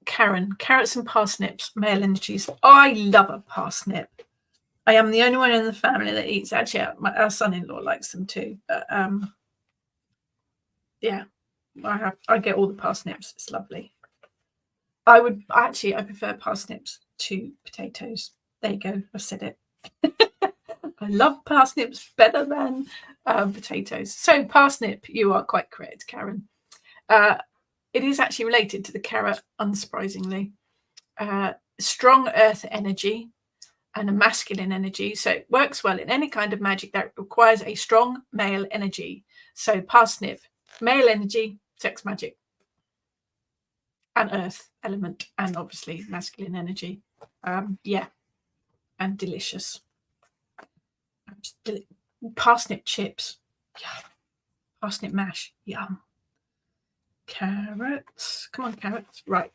S1: Karen, carrots and parsnips, male energies. I love a parsnip. I am the only one in the family that eats. Actually, our son-in-law likes them too. But yeah, I get all the parsnips. It's lovely. I prefer parsnips to potatoes. There you go. I said it. I love parsnips better than potatoes. So parsnip, you are quite correct, Karen. It is actually related to the carrot, unsurprisingly. Strong earth energy and a masculine energy. So it works well in any kind of magic that requires a strong male energy. So parsnip, male energy, sex magic. And earth element, and obviously masculine energy. Yeah, and delicious. Parsnip chips. Yum. Parsnip mash. Yum. Carrots. Come on, carrots. Right.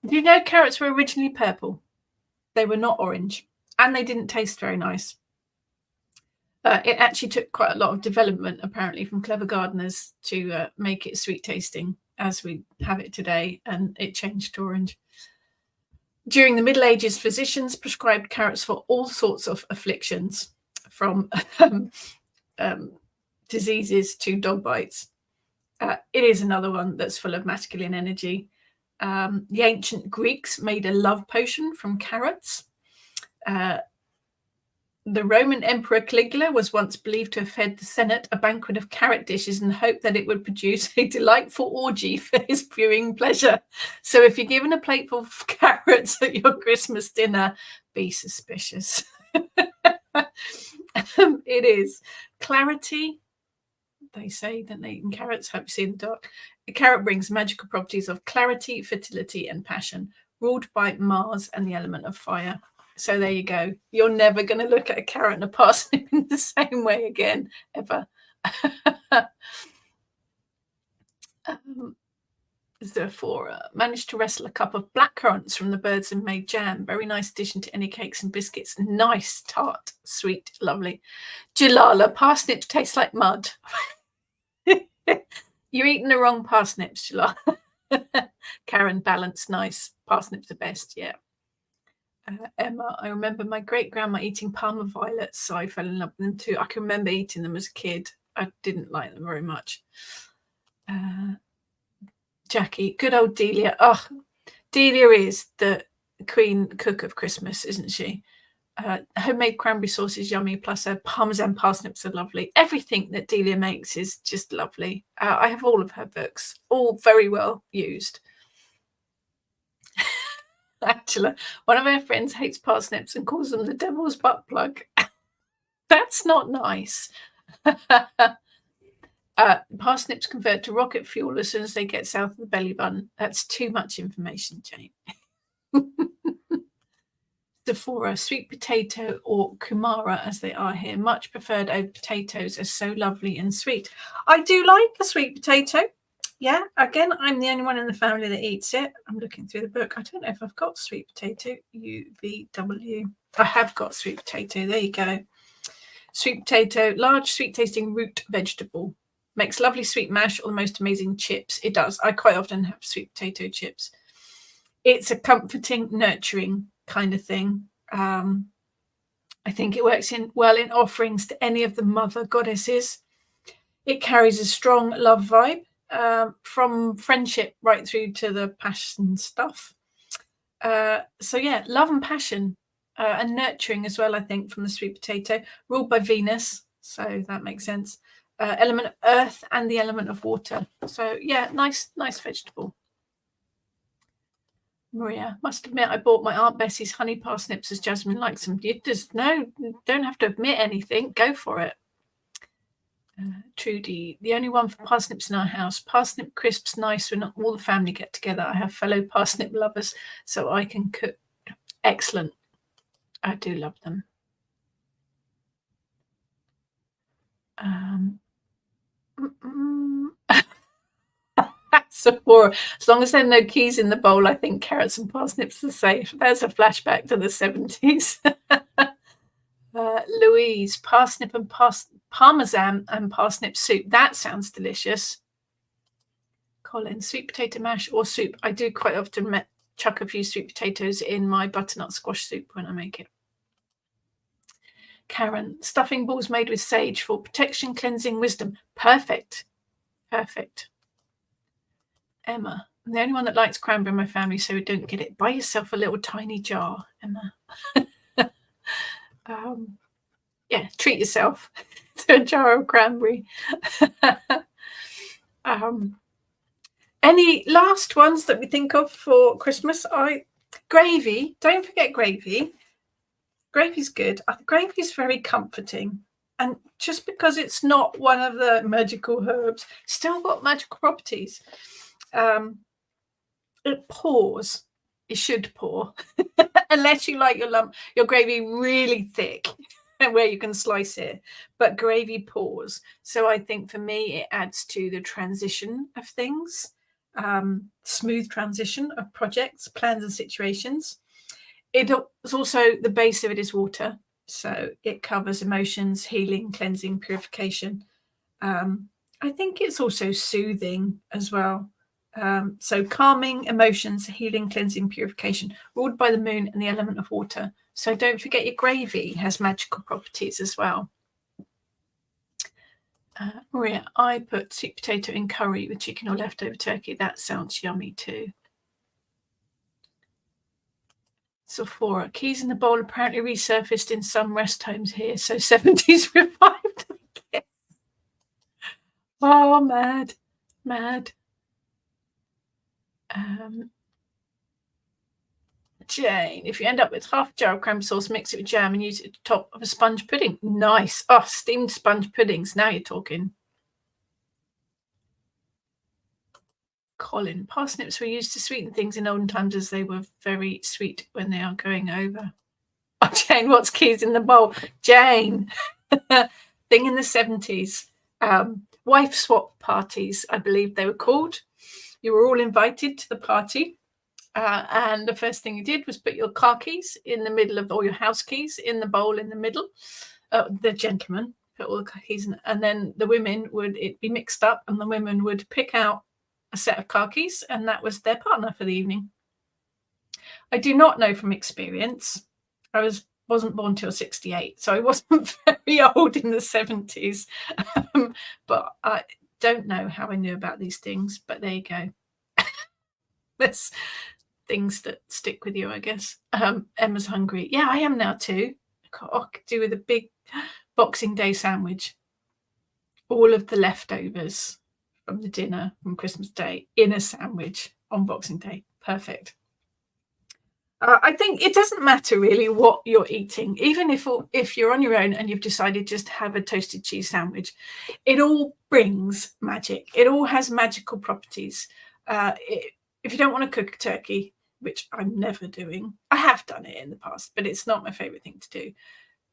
S1: Do you know carrots were originally purple? They were not orange, and they didn't taste very nice. It actually took quite a lot of development, apparently, from clever gardeners to make it sweet tasting as we have it today, and it changed to orange. During the Middle Ages, physicians prescribed carrots for all sorts of afflictions, from diseases to dog bites. It is another one that's full of masculine energy. The ancient Greeks made a love potion from carrots. The Roman Emperor Caligula was once believed to have fed the Senate a banquet of carrot dishes in the hope that it would produce a delightful orgy for his viewing pleasure. So if you're given a plate full of carrots at your Christmas dinner, be suspicious. It is clarity. They say, don't they, eating carrots help you see in the dark. A carrot brings magical properties of clarity, fertility, and passion, ruled by Mars and the element of fire. So there you go. You're never going to look at a carrot and a parsnip in the same way again, ever. Therefore, managed to wrestle a cup of black currants from the birds and made jam. Very nice addition to any cakes and biscuits. Nice, tart, sweet, lovely. Jalala, parsnips taste like mud. You're eating the wrong parsnips, Jalala. Karen, balanced, nice. Parsnips are best, yeah. Emma, I remember my great-grandma eating Parma violets, so I fell in love with them too. I can remember eating them as a kid. I didn't like them very much. Jackie, good old Delia. Oh, Delia is the queen cook of Christmas, isn't she? Homemade cranberry sauce is yummy, plus her parmesan parsnips are lovely. Everything that Delia makes is just lovely. I have all of her books, all very well used. Actually, one of her friends hates parsnips and calls them the devil's butt plug. That's not nice. Parsnips convert to rocket fuel as soon as they get south of the belly button. That's too much information, Jane. Sephora, sweet potato or kumara as they are here, much preferred over potatoes, are so lovely and sweet. I do like a sweet potato. Yeah, again, I'm the only one in the family that eats it. I'm looking through the book. I don't know if I've got sweet potato. UVW. I have got sweet potato. There you go. Sweet potato, large, sweet-tasting root vegetable. Makes lovely sweet mash or the most amazing chips. It does. I quite often have sweet potato chips. It's a comforting, nurturing kind of thing. I think it works well in offerings to any of the mother goddesses. It carries a strong love vibe, from friendship right through to the passion stuff. So yeah, love and passion, and nurturing as well, I think, from the sweet potato, ruled by Venus, so that makes sense. Element of earth and the element of water. So yeah, nice vegetable. Maria, must admit, I bought my Aunt Bessie's honey parsnips as Jasmine likes them. You just don't have to admit anything. Go for it. Trudy, the only one for parsnips in our house. Parsnip crisps, nice when all the family get together. I have fellow parsnip lovers, so I can cook. Excellent. I do love them. Sephora, as long as there are no keys in the bowl, I think carrots and parsnips are safe. There's a flashback to the 70s. Louise, parsnip and parmesan and parsnip soup. That sounds delicious. Colin, sweet potato mash or soup. I do quite often chuck a few sweet potatoes in my butternut squash soup when I make it. Karen, stuffing balls made with sage for protection, cleansing, wisdom. Perfect. Emma, I'm the only one that likes cranberry in my family, so we don't get it. Buy yourself a little tiny jar, Emma. Yeah, treat yourself to a jar of cranberry. Any last ones that we think of for Christmas? Gravy. Don't forget gravy. Gravy's good. Gravy's very comforting. And just because it's not one of the magical herbs, still got magical properties. It pours. It should pour. Unless you like your gravy really thick. where you can slice it, but gravy pours. So I think for me, it adds to the transition of things, smooth transition of projects, plans, and situations. It's also the base of it is water, so it covers emotions, healing, cleansing, purification. I think it's also soothing as well. So calming, emotions, healing, cleansing, purification, ruled by the moon and the element of water. So don't forget your gravy has magical properties as well. Maria, I put sweet potato in curry with chicken or leftover turkey. That sounds yummy too. Sephora, keys in the bowl apparently resurfaced in some rest homes here. So 70s revived. Oh, mad. Jane, if you end up with half a jar of cranberry sauce, mix it with jam and use it at the top of a sponge pudding. Nice. Oh, steamed sponge puddings. Now you're talking. Colin, parsnips were used to sweeten things in olden times as they were very sweet when they are going over. Oh, Jane, what's keys in the bowl? Jane, thing in the 70s. Wife swap parties, I believe they were called. You were all invited to the party. And the first thing you did was put your car keys in the middle of, or your house keys in the bowl in the middle. The gentleman put all the car keys in, and then the women would, it'd be mixed up, and the women would pick out a set of car keys, and that was their partner for the evening. I do not know from experience. I wasn't born till 68, so I wasn't very old in the 70s. But I don't know how I knew about these things, but there you go. There's things that stick with you, I guess. Emma's hungry. Yeah, I am now too. I could do with a big Boxing Day sandwich. All of the leftovers from the dinner from Christmas Day in a sandwich on Boxing Day. Perfect. I think it doesn't matter really what you're eating, even if you're on your own and you've decided just to have a toasted cheese sandwich. It all brings magic. It all has magical properties. If you don't want to cook a turkey, which I'm never doing, I have done it in the past, but it's not my favorite thing to do.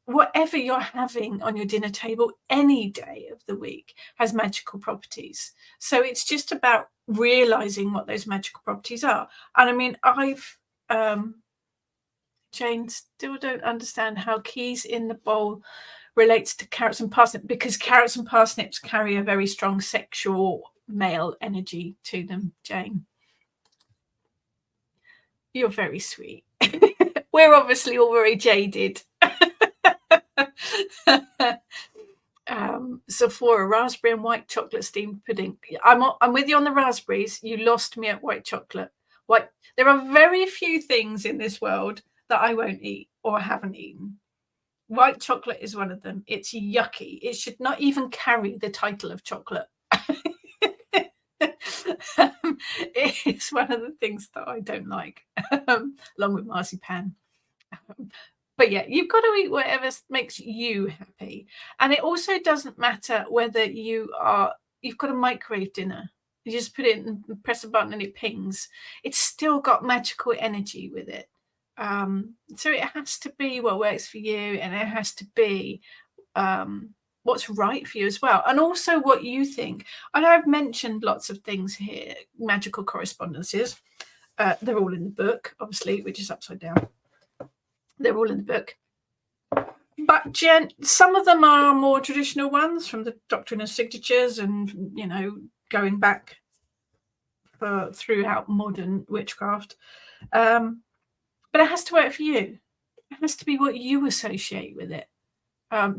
S1: Whatever you're having on your dinner table any day of the week has magical properties. So it's just about realizing what those magical properties are. And I mean, Jane, still don't understand how keys in the bowl relates to carrots and parsnips, because carrots and parsnips carry a very strong sexual male energy to them, Jane. You're very sweet. We're obviously all very jaded. Sephora, raspberry and white chocolate steamed pudding. I'm with you on the raspberries. You lost me at white chocolate. There are very few things in this world that I won't eat or haven't eaten. White chocolate is one of them. It's yucky. It should not even carry the title of chocolate. It's one of the things that I don't like, along with marzipan. But yeah, you've got to eat whatever makes you happy. And it also doesn't matter whether you've got a microwave dinner. You just put it in and press a button and it pings. It's still got magical energy with it. So it has to be what works for you, and it has to be what's right for you as well, and also what you think. And I've mentioned lots of things here, magical correspondences. They're all in the book, obviously, which is upside down. They're all in the book. But Jen, some of them are more traditional ones from the Doctrine of Signatures, and going back throughout modern witchcraft. But it has to work for you. It has to be what you associate with it.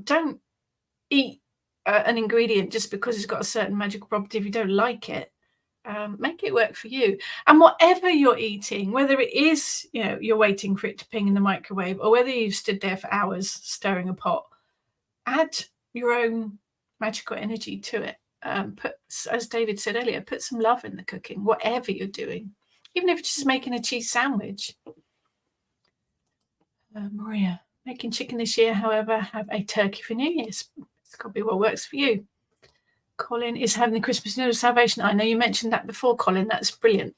S1: Don't eat an ingredient just because it's got a certain magical property if you don't like it. Make it work for you. And whatever you're eating, whether it is, you're waiting for it to ping in the microwave, or whether you've stood there for hours stirring a pot, add your own magical energy to it. As David said earlier, put some love in the cooking, whatever you're doing, even if it's just making a cheese sandwich. Maria, making chicken this year, however, have a turkey for New Year's. It's got to be what works for you. Colin is having the Christmas dinner of salvation. I know you mentioned that before, Colin. That's brilliant.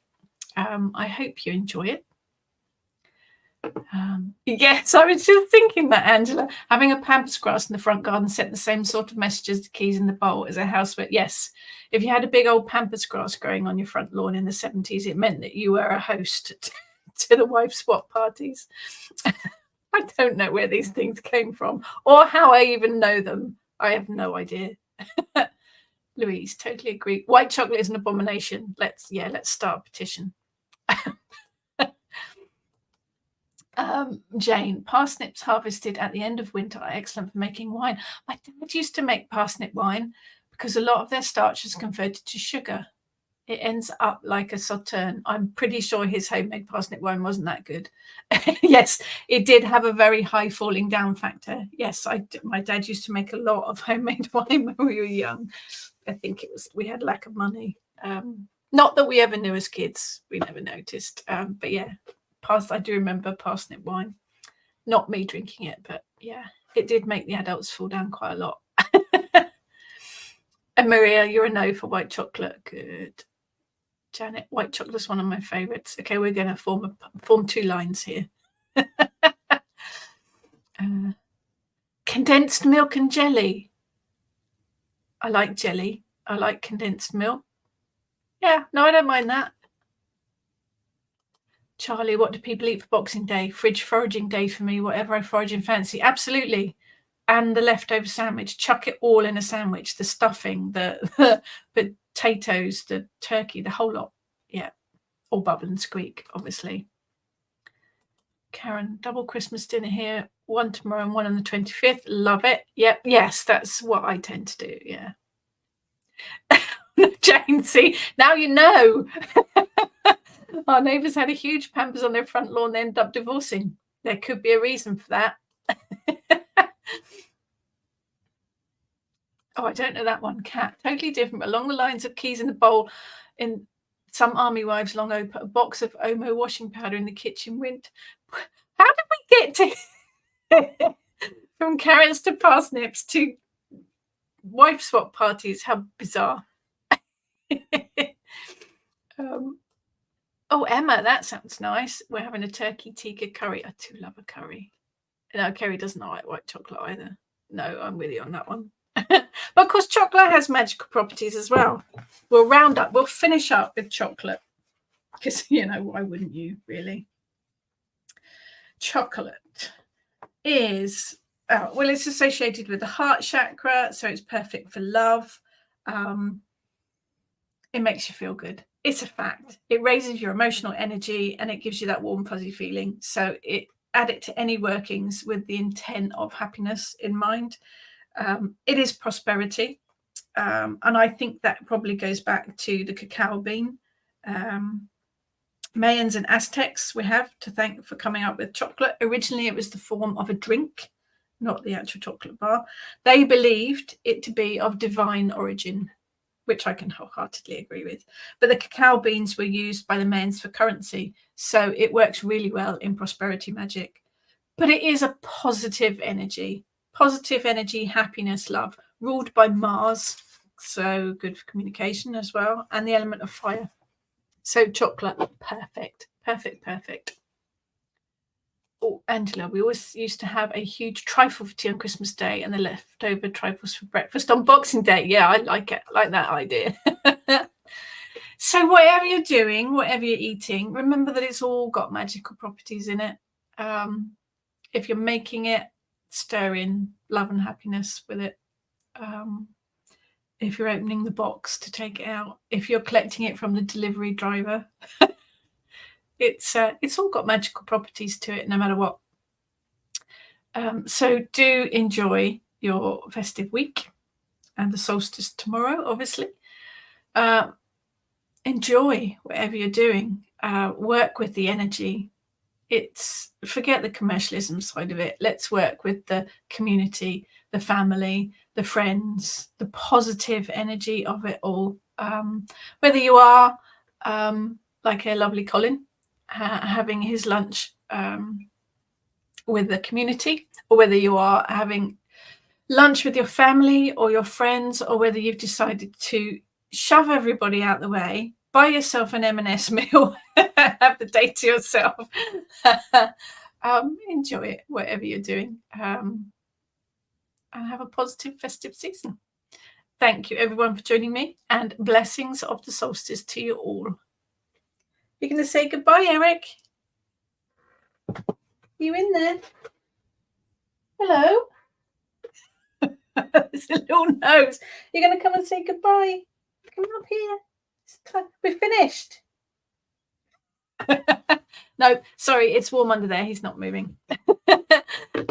S1: I hope you enjoy it. Yes, I was just thinking that, Angela. Having a pampas grass in the front garden sent the same sort of message as the keys in the bowl as a houseware. Yes, if you had a big old pampas grass growing on your front lawn in the 70s, it meant that you were a host to the wife swap parties. I don't know where these things came from or how I even know them. I have no idea. Louise, totally agree. White chocolate is an abomination. Let's start a petition. Jane, parsnips harvested at the end of winter are excellent for making wine. My dad used to make parsnip wine because a lot of their starch is converted to sugar. It ends up like a sauterne. I'm pretty sure his homemade parsnip wine wasn't that good. Yes, it did have a very high falling down factor. Yes, my dad used to make a lot of homemade wine when we were young. I think we had lack of money. Not that we ever knew as kids. We never noticed. But yeah, I do remember parsnip wine. Not me drinking it, but yeah, it did make the adults fall down quite a lot. And Maria, you're a no for white chocolate. Good. Janet, white chocolate is one of my favorites. Okay, we're going to form two lines here. Condensed milk and jelly. I like jelly. I like condensed milk. Yeah, no, I don't mind that. Charlie, what do people eat for Boxing Day? Fridge foraging day for me, whatever I forage in fancy. Absolutely. And the leftover sandwich. Chuck it all in a sandwich. The stuffing, the potatoes, the turkey, the whole lot. Yeah. Or bubble and squeak, obviously. Karen, double Christmas dinner here. One tomorrow and one on the 25th. Love it. Yep. Yes, that's what I tend to do. Yeah. Jane, see, now you know. Our neighbours had a huge pampers on their front lawn. They ended up divorcing. There could be a reason for that. Oh, I don't know that one. Cat, totally different. Along the lines of keys in the bowl, in some army wives long ago put a box of Omo washing powder in the kitchen went. How did we get to from carrots to parsnips to wife swap parties? How bizarre. Oh, Emma, that sounds nice. We're having a turkey tikka curry. I do love a curry. No, Kerry doesn't like white chocolate either. No, I'm with you on that one. But of course, chocolate has magical properties as well. We'll finish up with chocolate because, why wouldn't you, really? Chocolate is, it's associated with the heart chakra, so it's perfect for love. It makes you feel good. It's a fact. It raises your emotional energy and it gives you that warm, fuzzy feeling. So add it to any workings with the intent of happiness in mind. It is prosperity. And I think that probably goes back to the cacao bean. Mayans and Aztecs we have to thank for coming up with chocolate. Originally, it was the form of a drink, not the actual chocolate bar. They believed it to be of divine origin, which I can wholeheartedly agree with. But the cacao beans were used by the Mayans for currency. So it works really well in prosperity magic. But it is a positive energy, happiness, love, ruled by Mars. So good for communication as well. And the element of fire. So chocolate, perfect. Oh, Angela, we always used to have a huge trifle for tea on Christmas Day and the leftover trifles for breakfast on Boxing Day. Yeah, I like it. I like that idea. So whatever you're doing, whatever you're eating, remember that it's all got magical properties in it. If you're making it, stir in love and happiness with it. If you're opening the box to take it out, if you're collecting it from the delivery driver, it's all got magical properties to it, no matter what. So do enjoy your festive week and the solstice tomorrow, obviously. Enjoy whatever you're doing. Work with the energy. Forget the commercialism side of it. Let's work with the community, the family, the friends, the positive energy of it all. Whether you are like a lovely Colin having his lunch with the community, or whether you are having lunch with your family or your friends, or whether you've decided to shove everybody out the way, buy yourself an M&S meal, have the day to yourself. Enjoy it, whatever you're doing, and have a positive festive season. Thank you, everyone, for joining me, and blessings of the solstice to you all. You're going to say goodbye, Eric? You in there? Hello? It's a little nose. You're going to come and say goodbye? Come up here. We're finished. No, sorry, it's warm under there. He's not moving.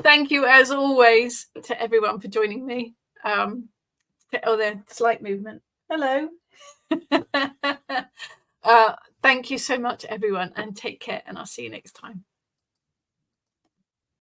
S1: Thank you, as always, to everyone for joining me. There's slight movement. Hello. Thank you so much, everyone, and take care, and I'll see you next time.